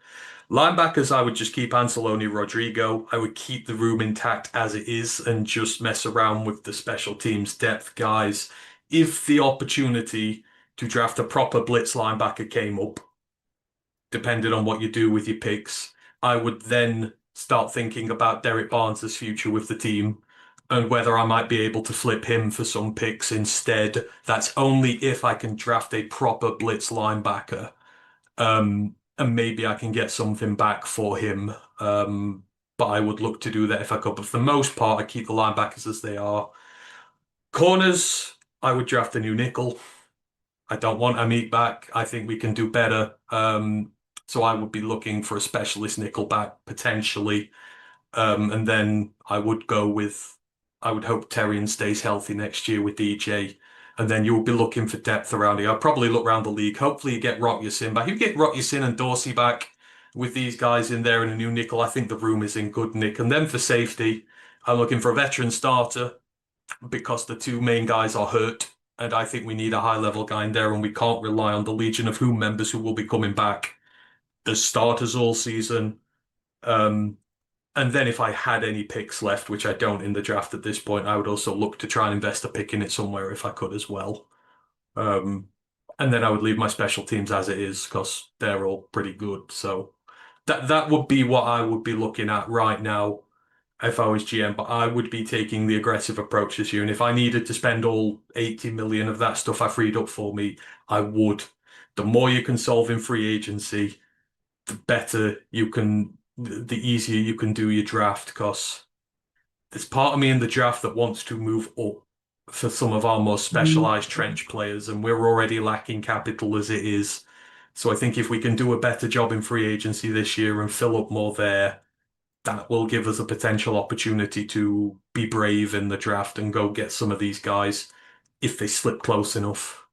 Linebackers, I would just keep Anceloni Rodrigo. I would keep the room intact as it is and just mess around with the special teams depth guys. If the opportunity to draft a proper blitz linebacker came up, depending on what you do with your picks, I would then start thinking about Derek Barnes' future with the team and whether I might be able to flip him for some picks instead. That's only if I can draft a proper blitz linebacker. And maybe I can get something back for him. But I would look to do that if I could. But for the most part, I keep the linebackers as they are. Corners, I would draft a new nickel. I don't want Amit back. I think we can do better. So I would be looking for a specialist nickel back potentially. And then I would hope Terrian stays healthy next year with DJ. And then you'll be looking for depth around here. I'll probably look around the league. Hopefully you get Rock Yassin back. If you get Rock Yassin and Dorsey back with these guys in there and a new nickel, I think the room is in good nick. And then for safety, I'm looking for a veteran starter because the two main guys are hurt. And I think we need a high-level guy in there, and we can't rely on the Legion of Whom members who will be coming back There's starters all season. And then if I had any picks left, which I don't in the draft at this point, I would also look to try and invest a pick in it somewhere if I could as well. Um, and then I would leave my special teams as it is because they're all pretty good. So that would be what I would be looking at right now if I was GM. But I would be taking the aggressive approach this year. And if I needed to spend all 80 million of that stuff I freed up for me, I would. The more you can solve in free agency, the better you can, the easier you can do your draft because there's part of me in the draft that wants to move up for some of our more specialized trench players, and we're already lacking capital as it is. So I think if we can do a better job in free agency this year and fill up more there, that will give us a potential opportunity to be brave in the draft and go get some of these guys if they slip close enough.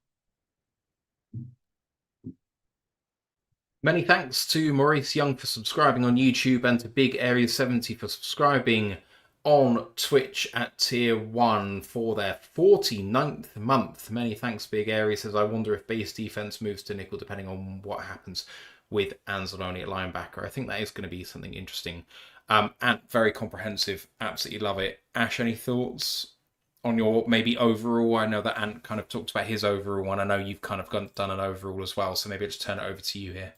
Many thanks to Maurice Young for subscribing on YouTube and to Big Area 70 for subscribing on Twitch at Tier 1 for their 49th month. Many thanks, Big Area. Says, I wonder if base defense moves to nickel depending on what happens with Anzalone at linebacker. I think that is going to be something interesting. And very comprehensive. Absolutely love it. Ash, any thoughts on your maybe overall? I know that Ant kind of talked about his overall, and I know you've kind of done an overall as well, so maybe I'll just turn it over to you here.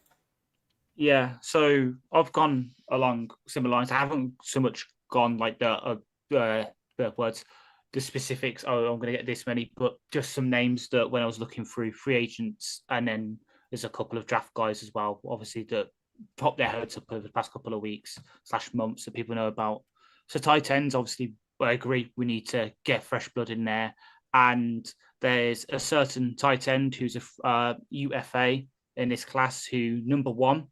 Yeah, so I've gone along similar lines. I haven't so much gone like the words, the specifics. Oh, I'm going to get this many, but just some names that when I was looking through free agents, and then there's a couple of draft guys as well, obviously that popped their heads up over the past couple of weeks / months that people know about. So tight ends, obviously, I agree we need to get fresh blood in there, and there's a certain tight end who's a UFA in this class who, number one,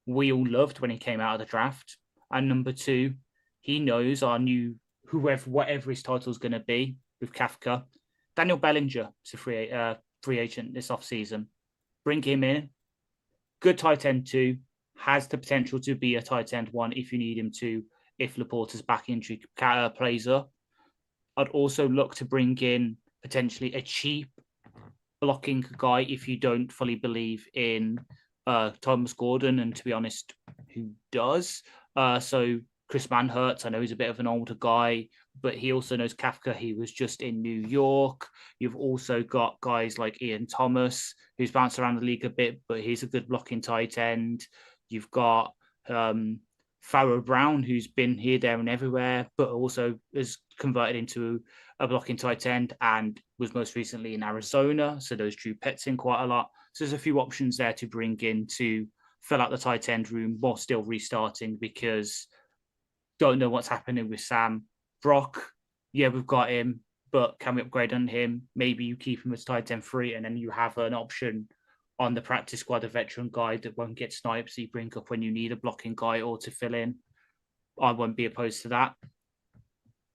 we all loved when he came out of the draft. And number two, he knows our new, whatever his title is going to be with Kafka. Daniel Bellinger is a free agent this offseason. Bring him in. Good tight end two. Has the potential to be a tight end one if you need him to, if Laporta's back injury plays up. I'd also look to bring in potentially a cheap blocking guy if you don't fully believe in Thomas Gordon, and to be honest, who does? So Chris Manhertz, I know he's a bit of an older guy, but he also knows Kafka. He was just in New York. You've also got guys like Ian Thomas, who's bounced around the league a bit, but he's a good blocking tight end. You've got Farrow Brown, who's been here, there, and everywhere, but also is converted into a blocking tight end and was most recently in Arizona. So those drew pets in quite a lot. So there's a few options there to bring in to fill out the tight end room while still restarting, because don't know what's happening with Sam. Brock, yeah, we've got him, but can we upgrade on him? Maybe you keep him as tight end 3, and then you have an option on the practice squad, a veteran guy that won't get snipes, so you bring up when you need a blocking guy or to fill in. I won't be opposed to that.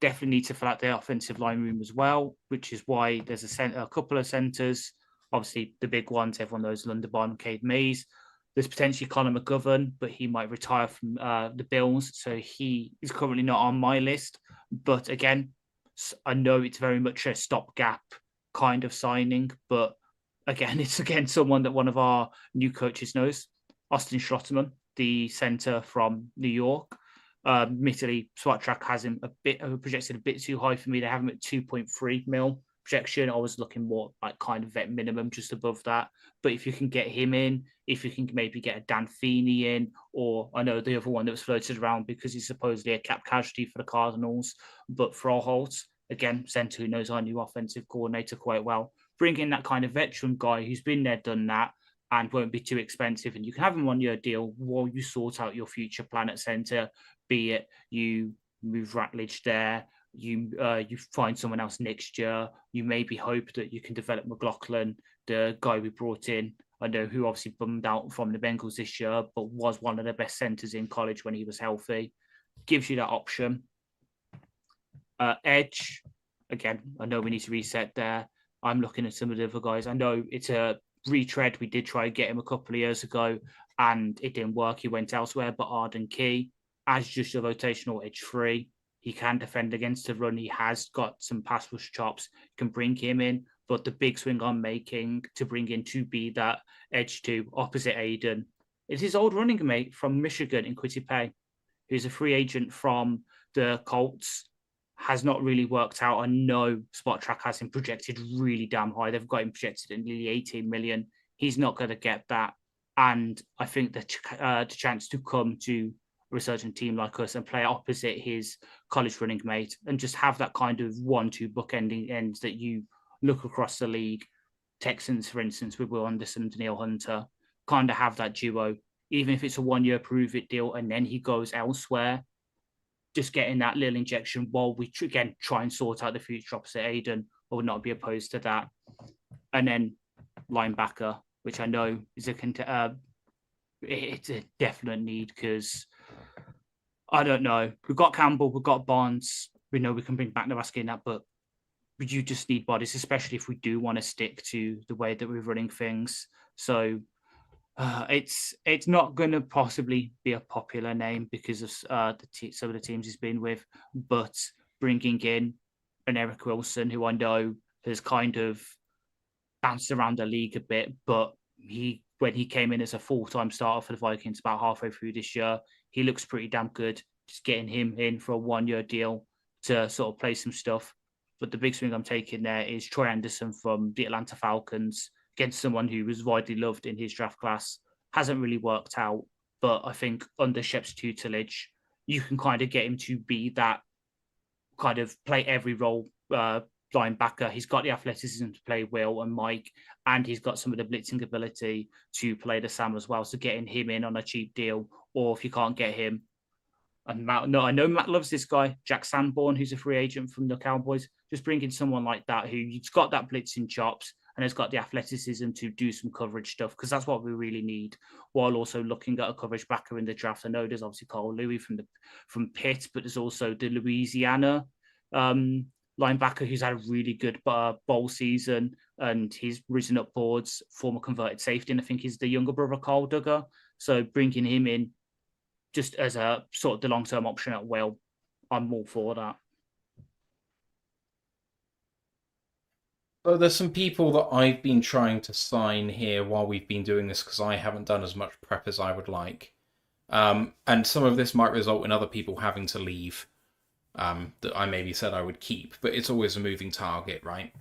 Definitely need to fill out the offensive line room as well, which is why there's a couple of centers. Obviously, the big ones, everyone knows Lunderbon, Cade Mays. There's potentially Conor McGovern, but he might retire from the Bills, so he is currently not on my list. But again, I know it's very much a stopgap kind of signing, but again, it's someone that one of our new coaches knows. Austin Schlotterman, the center from New York. Admittedly, SWAT Track has him projected a bit too high for me. They have him at 2.3 mil projection. I was looking more like kind of vet minimum, just above that. But if you can get him in, if you can maybe get a Dan Feeney in, or I know the other one that was floated around because he's supposedly a cap casualty for the Cardinals, but Froholt, again, center who knows our new offensive coordinator quite well. Bring in that kind of veteran guy who's been there, done that, and won't be too expensive. And you can have him on your deal while you sort out your future plan at center, be it you move Ratledge there, you find someone else next year. You maybe hope that you can develop McLaughlin, the guy we brought in. I know who obviously bummed out from the Bengals this year, but was one of the best centers in college when he was healthy. Gives you that option. Edge, again, I know we need to reset there. I'm looking at some of the other guys. I know it's a retread. We did try to get him a couple of years ago and it didn't work. He went elsewhere, but Arden Key, as just a rotational edge 3, he can defend against the run. He has got some pass rush chops. You can bring him in, but the big swing I'm making to bring in to be that edge 2 opposite Aiden It's his old running mate from Michigan in Quinnipiac, who's a free agent from the Colts. Has not really worked out. I know Spot Track has him projected really damn high. They've got him projected at nearly 18 million. He's not going to get that. And I think the chance to come to a resurgent team like us and play opposite his college running mate and just have that kind of 1-2 bookending ends that you look across the league. Texans, for instance, with Will Anderson and Daniil Hunter, kind of have that duo, even if it's a 1-year prove it deal and then he goes elsewhere. Just getting that little injection while we again try and sort out the future opposite Aiden. I would not be opposed to that. And then linebacker, which I know is it's a definite need because I don't know. We've got Campbell, we've got Barnes. We know we can bring back Nebraska in that, but you just need bodies, especially if we do want to stick to the way that we're running things. So it's not going to possibly be a popular name because of some of the teams he's been with, but bringing in an Eric Wilson, who I know has kind of bounced around the league a bit, but when he came in as a full-time starter for the Vikings about halfway through this year, he looks pretty damn good. Just getting him in for a 1-year deal to sort of play some stuff. But the big swing I'm taking there is Troy Anderson from the Atlanta Falcons, against someone who was widely loved in his draft class. Hasn't really worked out, but I think under Shep's tutelage, you can kind of get him to be that kind of play every role linebacker. He's got the athleticism to play Will and Mike, and he's got some of the blitzing ability to play the Sam as well. So getting him in on a cheap deal, or if you can't get him, and Matt, no, I know Matt loves this guy, Jack Sanborn, who's a free agent from the Cowboys. Just bringing someone like that who's got that blitzing chops and has got the athleticism to do some coverage stuff, because that's what we really need, while also looking at a coverage backer in the draft. I know there's obviously Carl Louis from Pitt, but there's also the Louisiana linebacker who's had a really good bowl season, and he's risen up boards, former converted safety, and I think he's the younger brother, Carl Duggar. So bringing him in just as a sort of the long-term option at will, I'm all for that. So there's some people that I've been trying to sign here while we've been doing this because I haven't done as much prep as I would like. And some of this might result in other people having to leave that I maybe said I would keep, but it's always a moving target, right?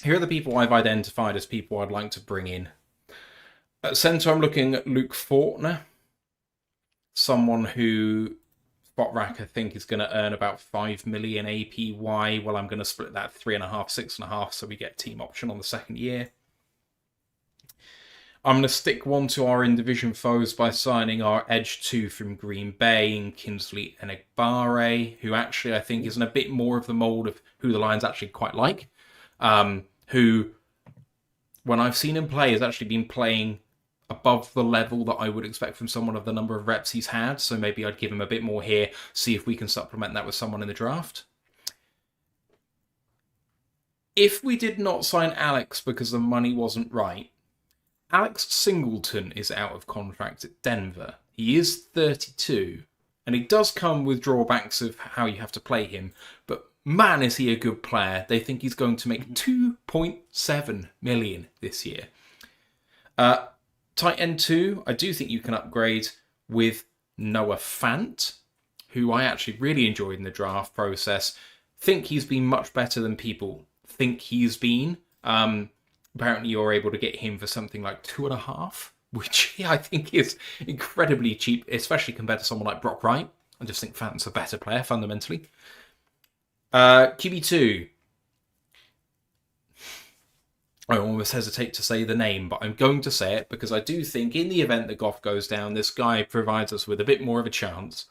Here are the people I've identified as people I'd like to bring in. At centre, I'm looking at Luke Fortner, someone who SpotRack I think is going to earn about 5 million APY. Well, I'm going to split that 3.5, 6.5, so we get team option on the second year. I'm going to stick one to our in-division foes by signing our Edge 2 from Green Bay in Kinsley Enagbare, who actually I think is in a bit more of the mould of who the Lions actually quite like. Who, when I've seen him play, has actually been playing above the level that I would expect from someone of the number of reps he's had. So maybe I'd give him a bit more here, see if we can supplement that with someone in the draft. If we did not sign Alex because the money wasn't right, Alex Singleton is out of contract at Denver. He is 32, and he does come with drawbacks of how you have to play him, but man, is he a good player. They think he's going to make 2.7 million this year. Tight end 2, I do think you can upgrade with Noah Fant, who I actually really enjoyed in the draft process. Think he's been much better than people think he's been. Apparently you're able to get him for something like 2.5, which I think is incredibly cheap, especially compared to someone like Brock Wright. I just think Fant's a better player, fundamentally. QB2. I almost hesitate to say the name, but I'm going to say it because I do think in the event that Goff goes down, this guy provides us with a bit more of a chance.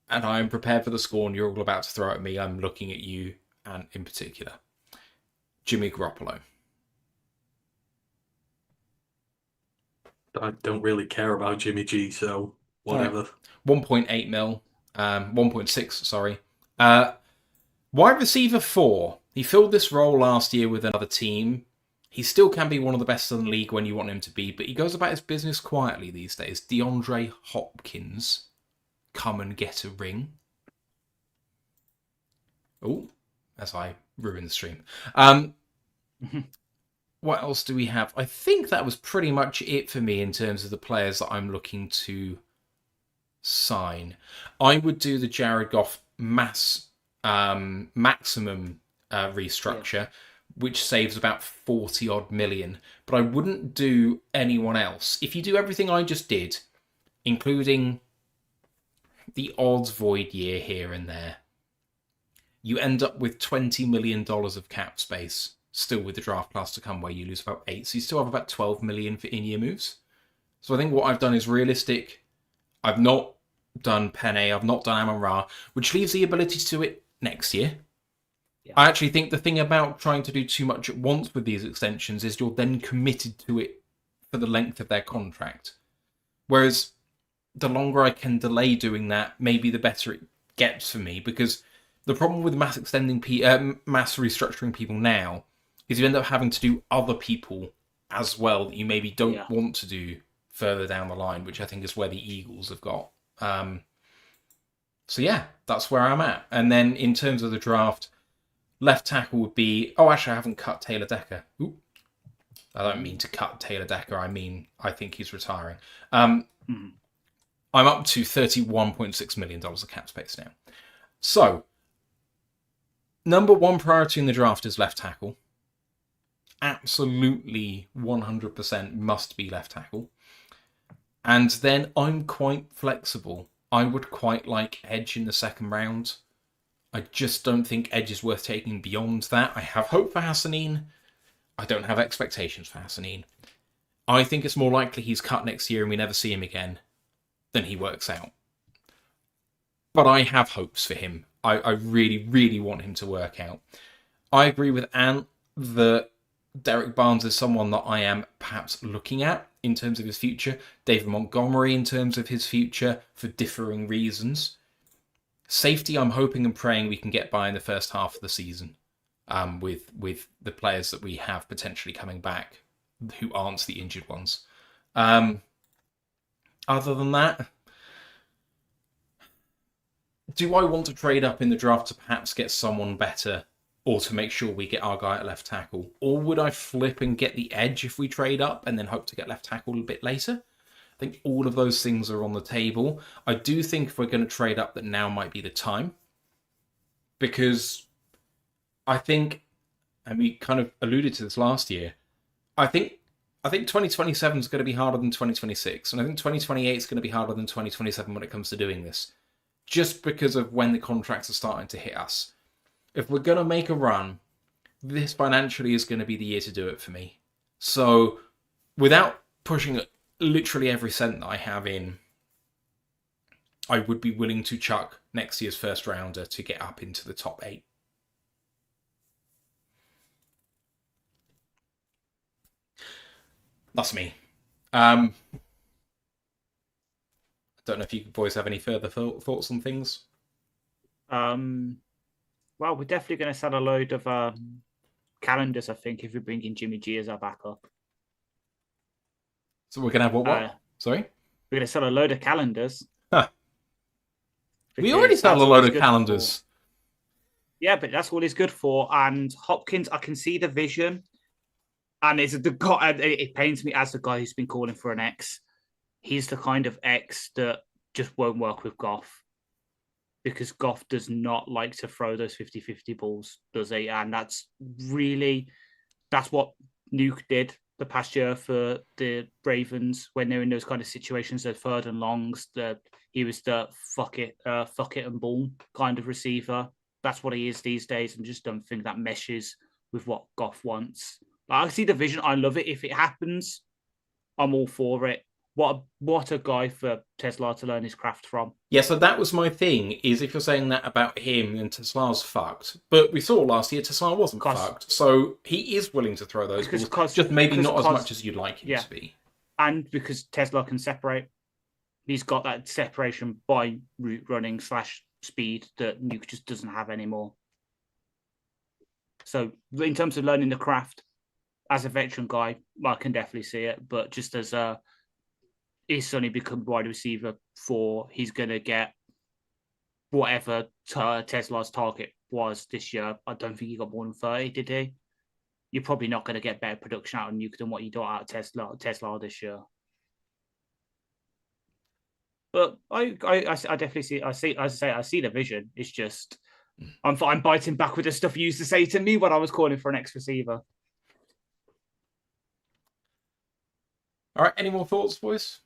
And I'm prepared for the scorn you're all about to throw at me. I'm looking at you, and in particular, Jimmy Garoppolo. I don't really care about Jimmy G, so whatever. 1.8 mil. 1.6, sorry. Wide receiver 4. He filled this role last year with another team. He still can be one of the best in the league when you want him to be, but he goes about his business quietly these days. DeAndre Hopkins. Come and get a ring. Oh, as I ruin the stream. what else do we have? I think that was pretty much it for me in terms of the players that I'm looking to sign. I would do the Jared Goff maximum restructure, which saves about 40 odd million. But I wouldn't do anyone else. If you do everything I just did, including the odds void year here and there, you end up with $20 million of cap space, still with the draft class to come, where you lose about 8. So you still have about 12 million for in-year moves. So I think what I've done is realistic. I've not done Penne, I've not done Amon-Ra, which leaves the ability to do it next year. Yeah. I actually think the thing about trying to do too much at once with these extensions is you're then committed to it for the length of their contract. Whereas the longer I can delay doing that, maybe the better it gets for me, because the problem with mass restructuring people now is you end up having to do other people as well that you maybe don't want to do further down the line, which I think is where the Eagles have got. So yeah, that's where I'm at. And then in terms of the draft, left tackle would be... Oh, actually, I haven't cut Taylor Decker. Ooh. I don't mean to cut Taylor Decker. I mean, I think he's retiring. I'm up to $31.6 million of cap space now. So, number one priority in the draft is left tackle. Absolutely 100% must be left tackle. And then I'm quite flexible. I would quite like edge in the second round. I just don't think edge is worth taking beyond that. I have hope for Hassanin. I don't have expectations for Hassanin. I think it's more likely he's cut next year and we never see him again than he works out. But I have hopes for him. I really, really want him to work out. I agree with Ant that Derek Barnes is someone that I am perhaps looking at in terms of his future. David Montgomery in terms of his future for differing reasons. Safety, I'm hoping and praying we can get by in the first half of the season with the players that we have potentially coming back who aren't the injured ones. Other than that, do I want to trade up in the draft to perhaps get someone better or to make sure we get our guy at left tackle? Or would I flip and get the edge if we trade up and then hope to get left tackle a bit later? I think all of those things are on the table. I do think if we're going to trade up that now might be the time. Because I think, and we kind of alluded to this last year, I think 2027 is going to be harder than 2026. And I think 2028 is going to be harder than 2027 when it comes to doing this. Just because of when the contracts are starting to hit us. If we're going to make a run, this financially is going to be the year to do it for me. So, without pushing literally every cent that I have in, I would be willing to chuck next year's first rounder to get up into the top 8. That's me. I don't know if you boys have any further thoughts on things. Well, we're definitely going to sell a load of calendars, I think, if we bring in Jimmy G as our backup. So we're going to have what? Sorry? We're going to sell a load of calendars. Huh. We already sell a load of calendars. Yeah, but that's what he's good for. And Hopkins, I can see the vision. And it pains me as the guy who's been calling for an X. He's the kind of X that just won't work with Goff. Because Goff does not like to throw those 50-50 balls, does he? And that's what Nuke did the past year for the Ravens when they're in those kind of situations, the third and longs. He was the fuck it and ball kind of receiver. That's what he is these days, and just don't think that meshes with what Goff wants. I see the vision. I love it. If it happens, I'm all for it. What a guy for Tesla to learn his craft from. Yeah, so that was my thing, is if you're saying that about him, then Tesla's fucked. But we saw last year Tesla wasn't fucked. So he is willing to throw those balls, just maybe not as much as you'd like him to be. And because Tesla can separate, he's got that separation by route running / speed that Nuke just doesn't have anymore. So in terms of learning the craft, as a veteran guy, I can definitely see it. But just as he's suddenly become wide receiver 4, he's going to get whatever Tesla's target was this year. I don't think he got more than 30, did he? you're probably not going to get better production out of Nuke than what you got out of Tesla this year. But I definitely see, as I say, I see the vision. It's just I'm biting back with the stuff you used to say to me when I was calling for an ex-receiver. All right, any more thoughts, boys?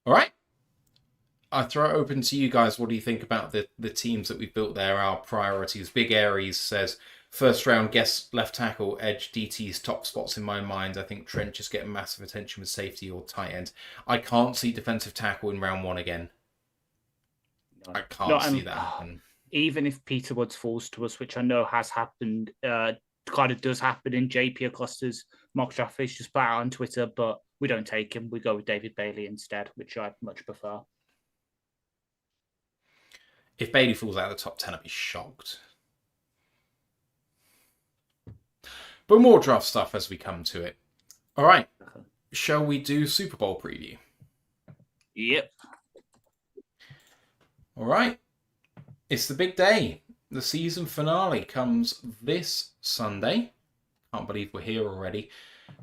All right. I throw it open to you guys. What do you think about the teams that we've built there, our priorities? Big Aries says, first round, guess left tackle, edge, DT's top spots in my mind. I think Trent just getting massive attention with safety or tight end. I can't see defensive tackle in round 1 again. No. I can't see that happen. Even if Peter Woods falls to us, which I know has happened, kind of does happen in JP Acosta's mock draft. It's just put out on Twitter, but we don't take him. We go with David Bailey instead, which I much prefer. If Bailey falls out of the top 10, I'd be shocked. But more draft stuff as we come to it. All right. Shall we do Super Bowl preview? Yep. All right. It's the big day. The season finale comes this Sunday. Can't believe we're here already.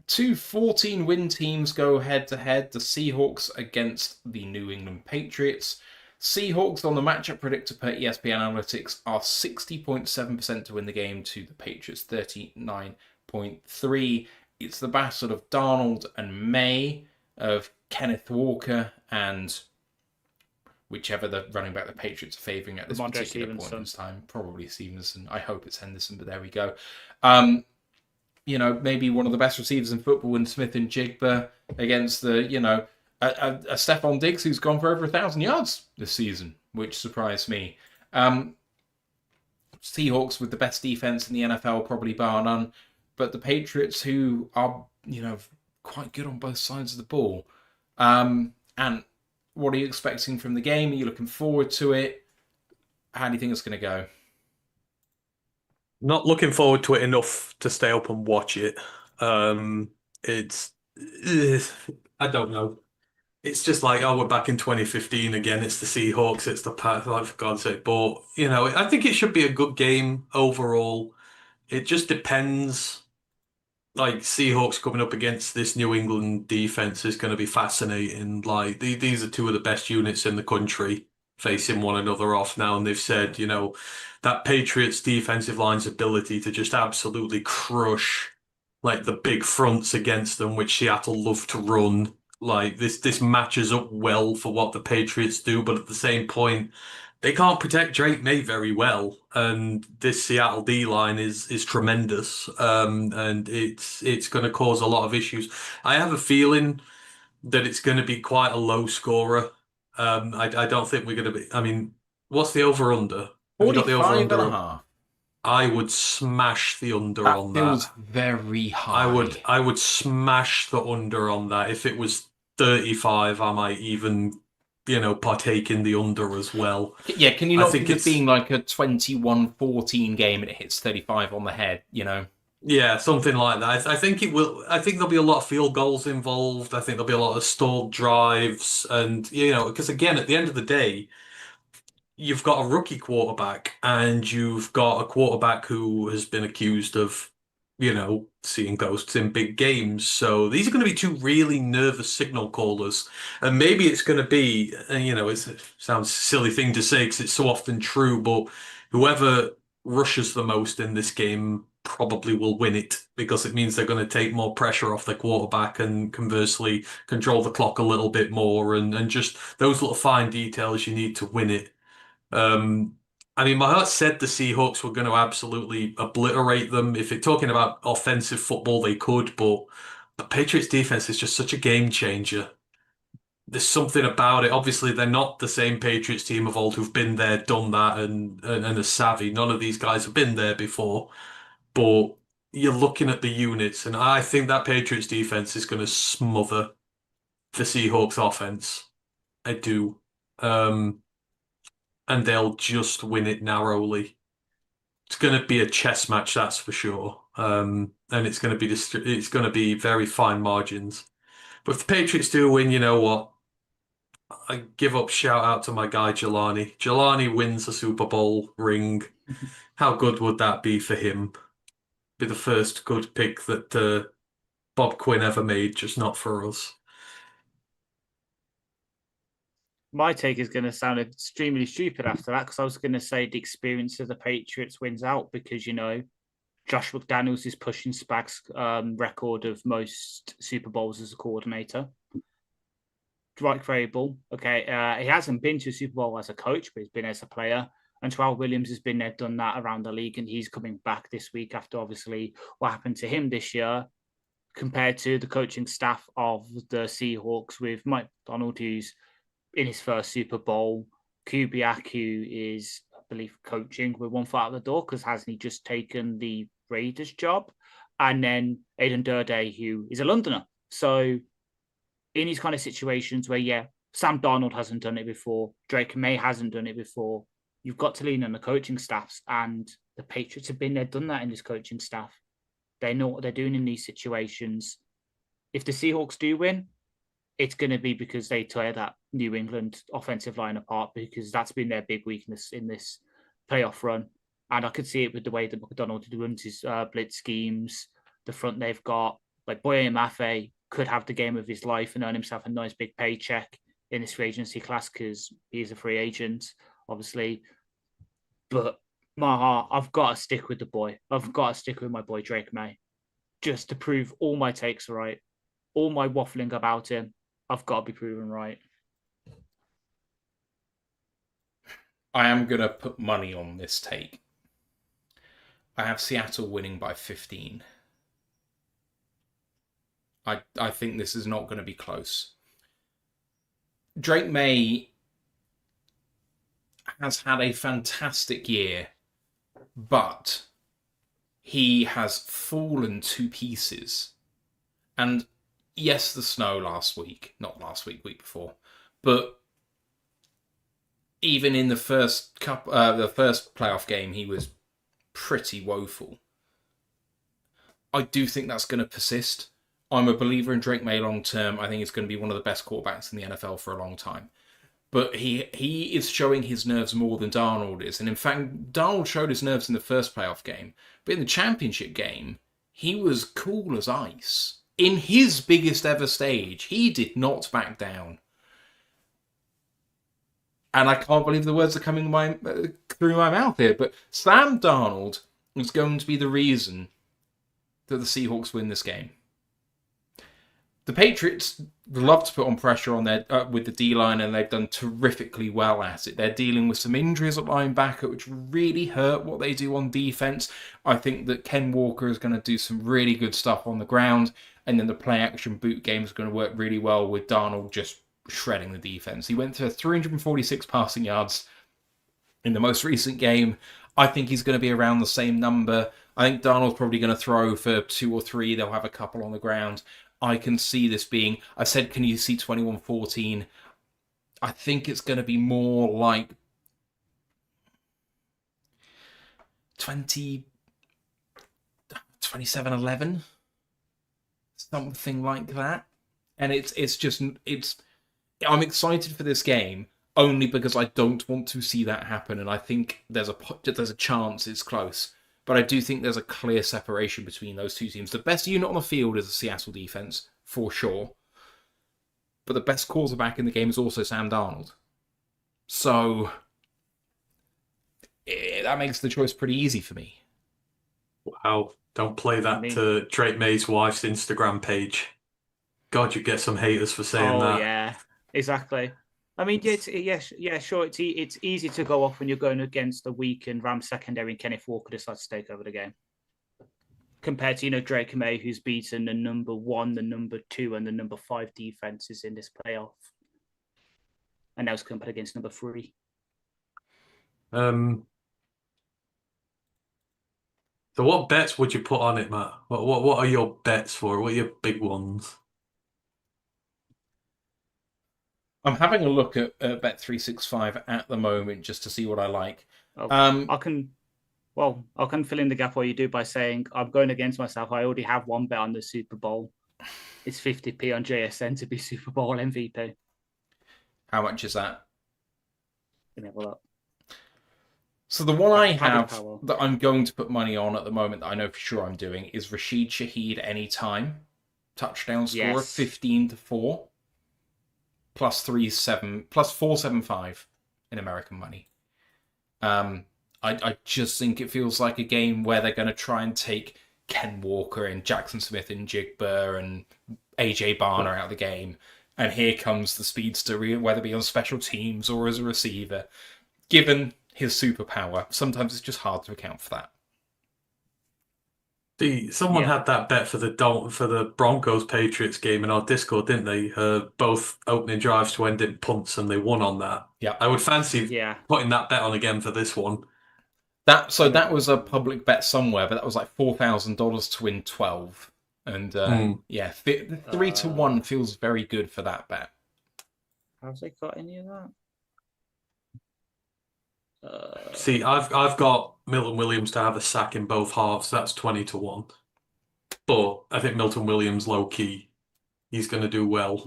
2 14-win teams go head-to-head. The Seahawks against the New England Patriots. Seahawks on the matchup predictor per ESPN Analytics are 60.7% to win the game to the Patriots 39.3%. It's the battle of Darnold and May, of Kenneth Walker and whichever the running back the Patriots are favouring at this particular point in time. Probably Stevenson. I hope it's Henderson, but there we go. Maybe one of the best receivers in football in Smith and Jigba against the, a Stephon Diggs who's gone for over 1,000 yards this season, which surprised me. Seahawks with the best defense in the NFL, probably bar none. But the Patriots who are, quite good on both sides of the ball. And what are you expecting from the game? Are you looking forward to it? How do you think it's going to go? Not looking forward to it enough to stay up and watch it. It's I don't know. It's just like, oh, we're back in 2015 again. It's the Seahawks. It's the Pats. Like, for God's sake. But, I think it should be a good game overall. It just depends. Like, Seahawks coming up against this New England defense is going to be fascinating. Like, these are two of the best units in the country facing one another off now. And they've said, that Patriots defensive line's ability to just absolutely crush, like, the big fronts against them, which Seattle love to run. Like, this matches up well for what the Patriots do, but at the same point, they can't protect Drake May very well, and this Seattle D line is tremendous, and it's going to cause a lot of issues. I have a feeling that it's going to be quite a low scorer. I don't think we're going to be. I mean, what's the over under? 45.5. I would smash the under on that. That feels very high. I would smash the under on that. If it was 35, I might even, partake in the under as well. Yeah, can you not think it being like a 21-14 game and it hits 35 on the head, Yeah, something like that. I think it will. I think there'll be a lot of field goals involved. I think there'll be a lot of stalled drives, and because again, at the end of the day, you've got a rookie quarterback and you've got a quarterback who has been accused of, seeing ghosts in big games. So these are going to be two really nervous signal callers. And maybe it's going to be, it sounds a silly thing to say because it's so often true, but whoever rushes the most in this game probably will win it because it means they're going to take more pressure off their quarterback and conversely control the clock a little bit more and just those little fine details you need to win it. My heart said the Seahawks were going to absolutely obliterate them. If you're talking about offensive football, they could, but the Patriots defense is just such a game changer. There's something about it. Obviously, they're not the same Patriots team of old who've been there, done that, and are savvy. None of these guys have been there before, but you're looking at the units, and I think that Patriots defense is going to smother the Seahawks offense. I do. And they'll just win it narrowly. It's going to be a chess match, that's for sure. And it's going to be very fine margins. But if the Patriots do win, you know what? I give up shout out to my guy Jelani. Jelani wins a Super Bowl ring. How good would that be for him? Be the first good pick that Bob Quinn ever made, just not for us. My take is going to sound extremely stupid after that because I was going to say the experience of the Patriots wins out because, Josh McDaniels is pushing Spag's record of most Super Bowls as a coordinator. Right variable. Okay, he hasn't been to a Super Bowl as a coach, but he's been as a player. And Terrell Williams has been there, done that around the league, and he's coming back this week after obviously what happened to him this year, compared to the coaching staff of the Seahawks with Mike Donald, who's in his first Super Bowl. Kubiak, who is, I believe, coaching with one foot out the door because hasn't he just taken the Raiders job? And then Aidan Durde, who is a Londoner. So in these kind of situations where, Sam Darnold hasn't done it before, Drake May hasn't done it before, you've got to lean on the coaching staffs. And the Patriots have been there, done that in this coaching staff. They know what they're doing in these situations. If the Seahawks do win, it's going to be because they tear that New England offensive line apart because that's been their big weakness in this playoff run. And I could see it with the way that McDonald runs his blitz schemes, the front they've got. Like Boye Mafe could have the game of his life and earn himself a nice big paycheck in this free agency class because he's a free agent, obviously. But my heart, I've got to stick with the boy. I've got to stick with my boy Drake May just to prove all my takes are right. All my waffling about him, I've got to be proven right. I am going to put money on this take. I have Seattle winning by 15. I think this is not going to be close. Drake May has had a fantastic year, but he has fallen to pieces. And yes, the snow last week, not last week, week before, but even in the first playoff game, he was pretty woeful. I do think that's going to persist. I'm a believer in Drake May long term. I think he's going to be one of the best quarterbacks in the NFL for a long time. But he is showing his nerves more than Darnold is. And in fact, Darnold showed his nerves in the first playoff game. But in the championship game, he was cool as ice. In his biggest ever stage, he did not back down. And I can't believe the words are coming through my mouth here, but Sam Darnold is going to be the reason that the Seahawks win this game. The Patriots love to put on pressure on their with the D-line, and they've done terrifically well at it. They're dealing with some injuries at linebacker, which really hurt what they do on defense. I think that Ken Walker is going to do some really good stuff on the ground, and then the play-action boot game is going to work really well with Darnold just shredding the defense. He went for 346 passing yards in the most recent game. I think he's going to be around the same number. I think Darnold's probably going to throw for 2 or 3. They'll have a couple on the ground. I can see this being, I said, can you see 21-14? I think it's going to be more like 27-11, something like that. And I'm excited for this game only because I don't want to see that happen, and I think there's a chance it's close. But I do think there's a clear separation between those two teams. The best unit on the field is the Seattle defense, for sure. But the best quarterback in the game is also Sam Darnold. So that makes the choice pretty easy for me. Wow. Don't play that to Drake May's wife's Instagram page. God, you get some haters for saying that. Oh, yeah, exactly. I mean, sure. It's easy to go off when you're going against the weakened Rams secondary and Kenneth Walker decides to take over the game. Compared to, Drake May, who's beaten the number 1, the number 2, and the number 5 defenses in this playoff. And now it's compared against number 3. So what bets would you put on it, Matt? What are your bets for? What are your big ones? I'm having a look at Bet365 at the moment just to see what I like. I can fill in the gap while you do by saying I'm going against myself. I already have one bet on the Super Bowl. It's 50p on JSN to be Super Bowl MVP. How much is that? Let me have a look. So the one I Paddy have Powell. that I'm going to put money on at the moment that I know for sure I'm doing is Rashid Shaheed anytime. Touchdown score Yes. 15-4. Plus 475 in American money. I just think it feels like a game where they're going to try and take Ken Walker and Jackson Smith and Jigba and AJ Barner out of the game. And here comes the speedster, whether it be on special teams or as a receiver. Given his superpower, sometimes it's just hard to account for that. Someone had that bet for the Broncos Patriots game in our Discord, didn't they? Both opening drives to end in punts, and they won on that. Yeah, I would fancy putting that bet on again for this one. That was a public bet somewhere, but that was like $4,000 to win 12, and 3-1 feels very good for that bet. Have they got any of that? See, I've got Milton Williams to have a sack in both halves. That's 20-1. But I think Milton Williams, low key, he's going to do well.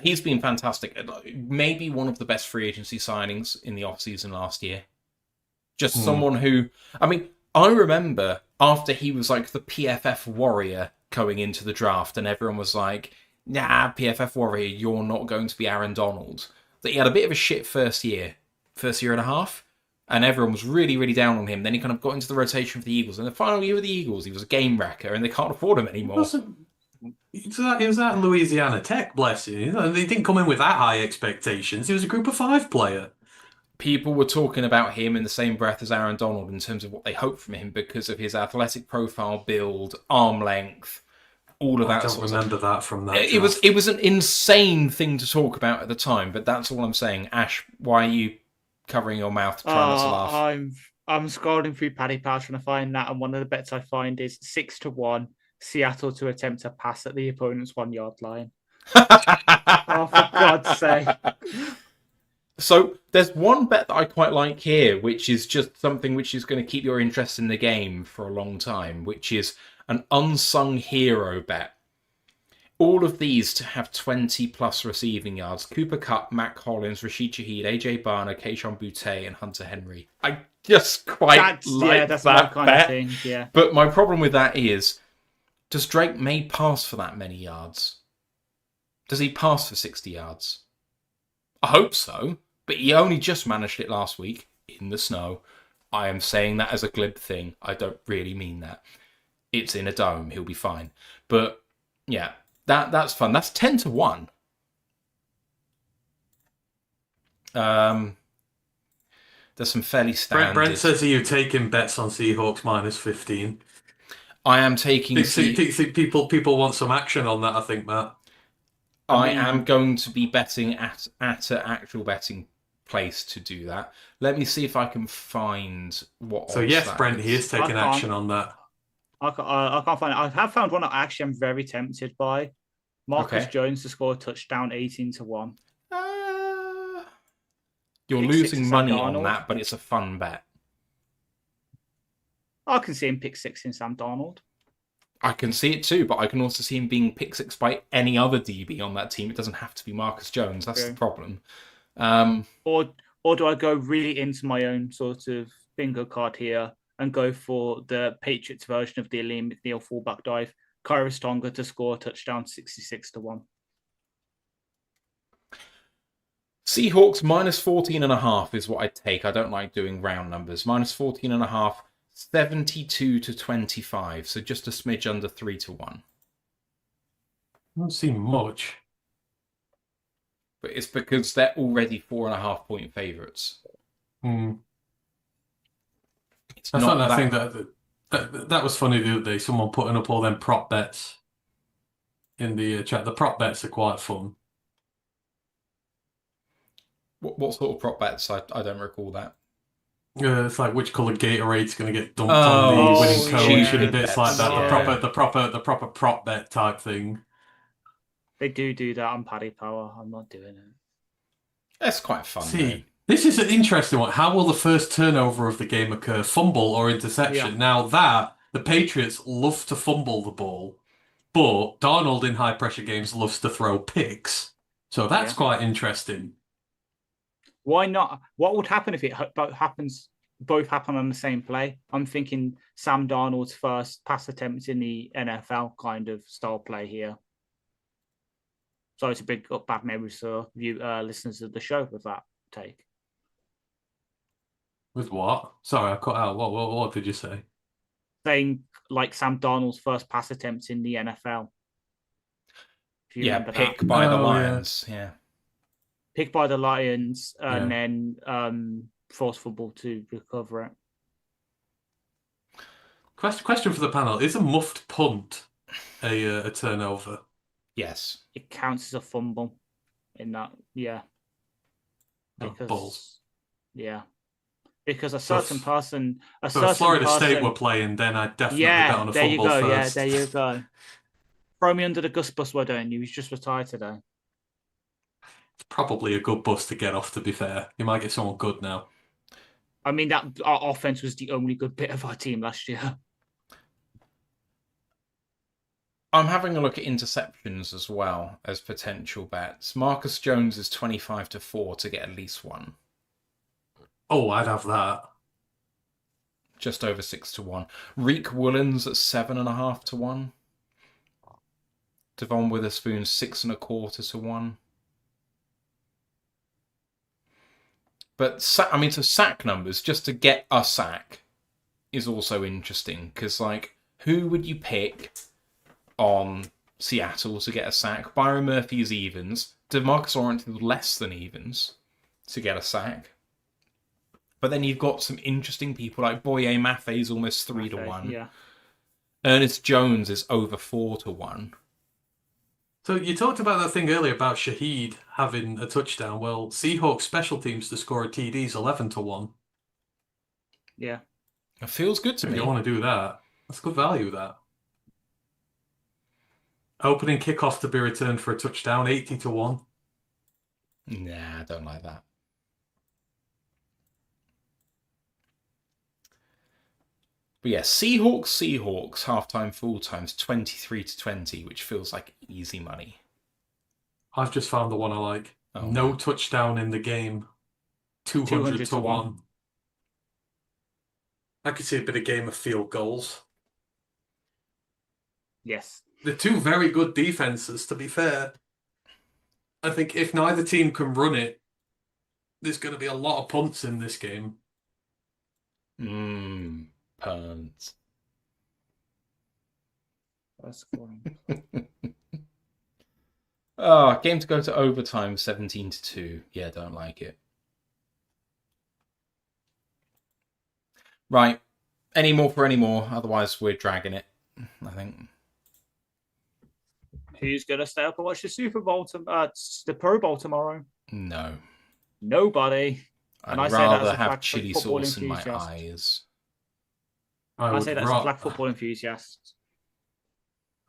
He's been fantastic. Maybe one of the best free agency signings in the offseason last year. Just someone who, I mean, I remember after he was like the PFF warrior going into the draft, and everyone was like, nah, PFF warrior, you're not going to be Aaron Donald. That he had a bit of a shit first year and a half. And everyone was really, really down on him. Then he kind of got into the rotation for the Eagles. And the final year with the Eagles, he was a game wrecker, and they can't afford him anymore. He was at Louisiana Tech, bless you. They didn't come in with that high expectations. He was a group of 5 player. People were talking about him in the same breath as Aaron Donald in terms of what they hoped from him because of his athletic profile, build, arm length, all of that. I don't remember that from that. It was an insane thing to talk about at the time, but that's all I'm saying. Ash, why are you covering your mouth to try not to laugh? I'm scrolling through Paddy Powell trying to find that, and one of the bets I find is 6-1 Seattle to attempt a pass at the opponent's 1-yard line. Oh, for God's sake. So there's one bet that I quite like here, which is just something which is going to keep your interest in the game for a long time, which is an unsung hero bet. All of these to have 20 plus receiving yards. Cooper Kupp, Matt Collins, Rashid Shaheed, AJ Barner, Keishon Boutte, and Hunter Henry. I just quite like that's that my kind bet. of thing, yeah. But my problem with that is, does Drake May pass for that many yards? Does he pass for 60 yards? I hope so, but he only just managed it last week in the snow. I am saying that as a glib thing. I don't really mean that. It's in a dome. He'll be fine. But yeah, that's fun. That's 10-1. There's some fairly standard. Brent says, are you taking bets on Seahawks minus 15? I am taking... People want some action on that, I think, Matt. I am going to be betting at an actual betting place to do that. Let me see if I can find what... So yes, Brent, he is taking action on that. I can't find it. I have found one that actually I'm very tempted by. Marcus Jones to score a touchdown, 18-1. You're losing money on that, but it's a fun bet. I can see him pick 6 in Sam Darnold. I can see it too, but I can also see him being pick 6 by any other DB on that team. It doesn't have to be Marcus Jones. That's the problem. Or do I go really into my own sort of bingo card here and go for the Patriots version of the Aleem McNeil fullback dive? Kyrus Tonga to score a touchdown, 66-1. Seahawks minus 14.5 is what I take. I don't like doing round numbers. Minus 14.5, 72-25. So just a smidge under 3-1. I don't see much. But it's because they're already 4.5 point favourites. I found that thing that was funny the other day. Someone putting up all them prop bets in the chat. The prop bets are quite fun. What sort of prop bets? I don't recall that. It's like which coloured Gatorade's going to get dumped on the winning coach and bits like that. Yeah. The proper prop bet type thing. They do that on Paddy Power. I'm not doing it. That's quite fun. See, this is an interesting one. How will the first turnover of the game occur? Fumble or interception? Yeah. Now the Patriots love to fumble the ball, but Darnold in high pressure games loves to throw picks. So that's quite interesting. Why not? What would happen if it both happen on the same play? I'm thinking Sam Darnold's first pass attempt in the NFL kind of style play here. Sorry to bring up bad memories for you listeners of the show with that take. With what? Sorry, I cut out. What did you say? Saying like Sam Darnold's first pass attempt in the NFL. If you remember pick that. by the Oh, yeah. Lions. Yeah. Picked by the Lions and Yeah. then forced football to recover it. Question for the panel: is a muffed punt a turnover? Yes. It counts as a fumble in that, yeah. Oh, Because balls. yeah. Because a So certain person, a So certain if Florida person, State were playing, then I'd definitely bet yeah, on a there you fumble go, first. yeah, there you go. Throw me under the Gus bus, why don't you? He's just retired today. It's probably a good bus to get off, to be fair. You might get someone good now. I mean, that our offense was the only good bit of our team last year. I'm having a look at interceptions as well as potential bets. Marcus Jones is 25-4 to get at least one. Oh, I'd have that. Just over 6-1. Reek Woolens at 7.5-1. Devon Witherspoon 6.25-1. But so sack numbers just to get a sack is also interesting because who would you pick on Seattle to get a sack? Byron Murphy is evens. DeMarcus Lawrence is less than evens to get a sack. But then you've got some interesting people like Boye Mafe is almost 3-1. Yeah. Ernest Jones is over 4-1. So you talked about that thing earlier about Shaheed having a touchdown. Well, Seahawks special teams to score a TD is 11-1. Yeah. It feels good to If me. you want to do that, that's good value, that. Opening kickoff to be returned for a touchdown, 80-1. Nah, I don't like that. But yeah, Seahawks halftime full times 23-20, which feels like easy money. I've just found the one I like. Oh, no man. touchdown in the game, 200-1. I could see a bit of game of field goals. Yes. The two very good defenses, to be fair. I think if neither team can run it, there's going to be a lot of punts in this game. Punts. That's cool. Game to go to overtime, 17-2. Yeah, don't like it. Right. Any more for any more? Otherwise, we're dragging it, I think. Who's going to stay up and watch the Super Bowl, the Pro Bowl tomorrow? No. Nobody. I'd I say that as rather a have flag chili football sauce in my enthusiast. eyes. I say that as a flag football enthusiast.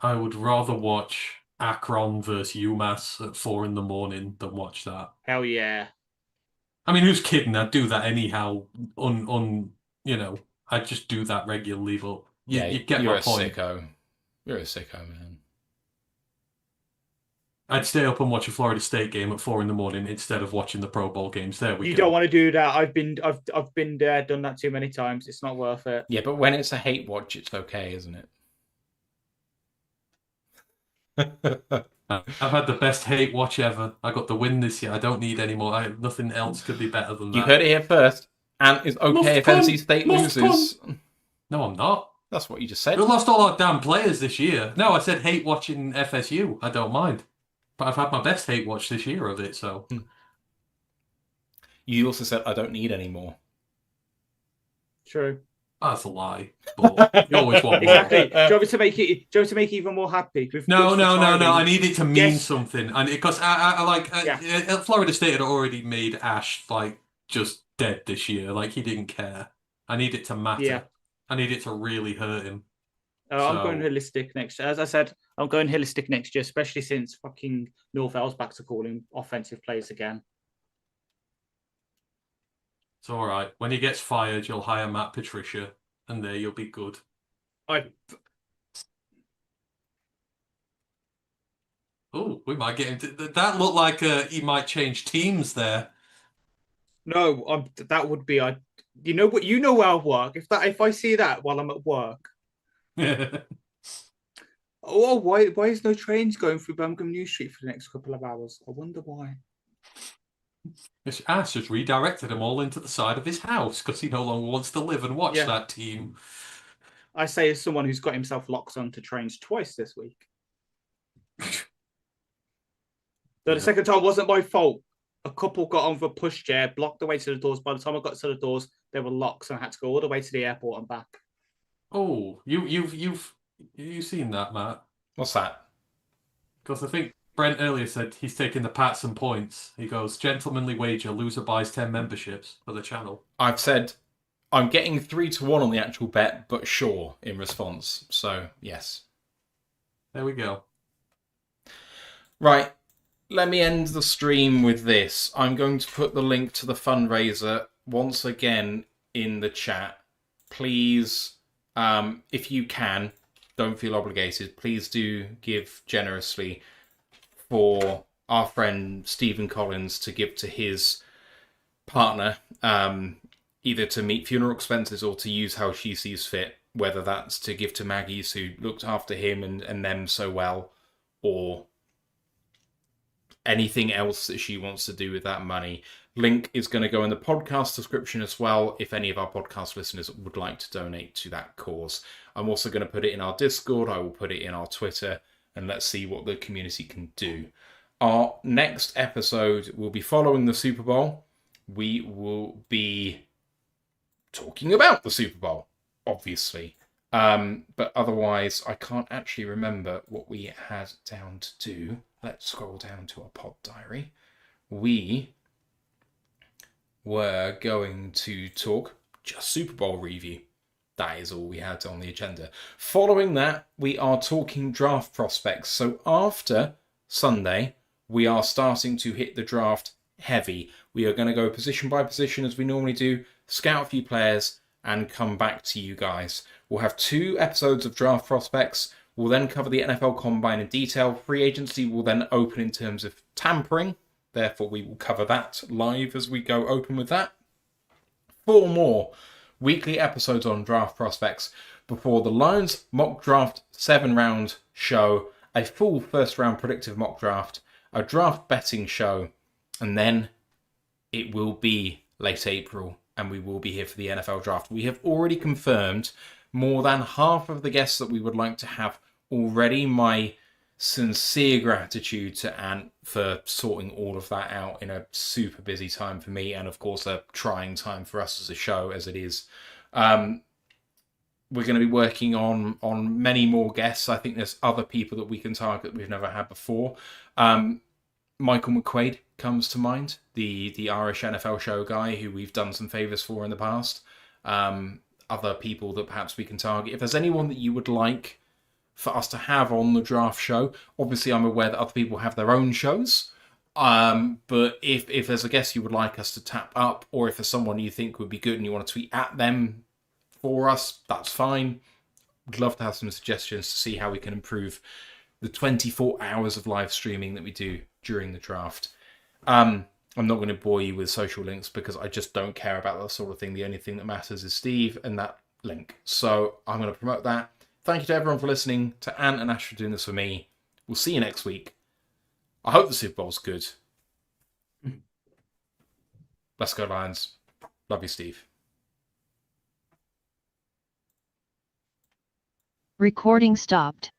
I would rather watch Akron versus UMass at 4 a.m. than watch that. Hell yeah. I mean, who's kidding? I'd do that anyhow. I'd just do that regularly, but you get you're my a point. sicko. You're a sicko, man. I'd stay up and watch a Florida State game at 4 a.m. instead of watching the Pro Bowl games. There we go. You don't want to do that. I've been there, done that too many times. It's not worth it. Yeah, but when it's a hate watch, it's okay, isn't it? I've had the best hate watch ever. I got the win this year. I don't need any more. Nothing else could be better than that. You heard it here first. And it's okay if NC State loses. No, I'm not. That's what you just said. We lost all our damn players this year. No, I said hate watching FSU. I don't mind. But I've had my best hate watch this year of it, so. You also said I don't need any more. True. That's a lie. But you always want more. Exactly. Do you want me to make it even more happy? No. I need it to mean something, and because Florida State had already made Ash just dead this year. He didn't care. I need it to matter. Yeah. I need it to really hurt him. I'm going holistic next. As I said, I'm going holistic next year, especially since fucking Norvell's back to calling offensive plays again. It's all right. When he gets fired, you'll hire Matt Patricia, and there you'll be good. Oh, we might get into that. Looked like he might change teams there. No, that would be you know what, you know where I work. If I see that while I'm at work, oh, why is no trains going through Birmingham New Street for the next couple of hours? I wonder why. Ash just redirected them all into the side of his house because he no longer wants to live and watch Yeah. that team. I say as someone who's got himself locked onto trains twice this week. The second time wasn't my fault. A couple got on the pushchair, blocked the way to the doors. By the time I got to the doors, there were locks, and I had to go all the way to the airport and back. Oh, you've seen that, Matt? What's that? Because I think Brent earlier said he's taking the Patson points. He goes, gentlemanly wager, loser buys 10 memberships for the channel. I've said I'm getting 3-1 on the actual bet, but sure in response. So, yes. There we go. Right. Let me end the stream with this. I'm going to put the link to the fundraiser once again in the chat. Please, if you can, don't feel obligated. Please do give generously for our friend Stephen Collins to give to his partner, either to meet funeral expenses or to use how she sees fit, whether that's to give to Maggie's, who looked after him and them so well, or anything else that she wants to do with that money. Link is going to go in the podcast description as well if any of our podcast listeners would like to donate to that cause. I'm also going to put it in our Discord. I will put it in our Twitter, and let's see what the community can do. Our next episode will be following the Super Bowl. We will be talking about the Super Bowl, obviously. But otherwise, I can't actually remember what we had down to do. Let's scroll down to our pod diary. We were going to talk just Super Bowl review. That is all we had on the agenda. Following that, we are talking draft prospects. So after Sunday, we are starting to hit the draft heavy. We are going to go position by position as we normally do, scout a few players, and come back to you guys. We'll have 2 episodes of draft prospects. We'll then cover the NFL Combine in detail. Free agency will then open in terms of tampering. Therefore, we will cover that live as we go open with that. 4 more weekly episodes on draft prospects before the Lions mock draft 7-round show, a full first-round predictive mock draft, a draft betting show, and then it will be late April and we will be here for the NFL draft. We have already confirmed more than half of the guests that we would like to have already. My sincere gratitude to Ant for sorting all of that out in a super busy time for me, and of course a trying time for us as a show as it is. We're going to be working on many more guests. I think there's other people that we can target that we've never had before. Michael McQuaid comes to mind, the Irish NFL show guy who we've done some favours for in the past. Other people that perhaps we can target. If there's anyone that you would like for us to have on the draft show, obviously I'm aware that other people have their own shows. But if there's a guest you would like us to tap up, or if there's someone you think would be good and you want to tweet at them for us, that's fine. I'd love to have some suggestions to see how we can improve the 24 hours of live streaming that we do during the draft. I'm not going to bore you with social links because I just don't care about that sort of thing. The only thing that matters is Steve and that link. So I'm going to promote that. Thank you to everyone for listening, to Ant and Ash for doing this for me. We'll see you next week. I hope the Super Bowl's good. Let's go, Lions. Love you, Steve. Recording stopped.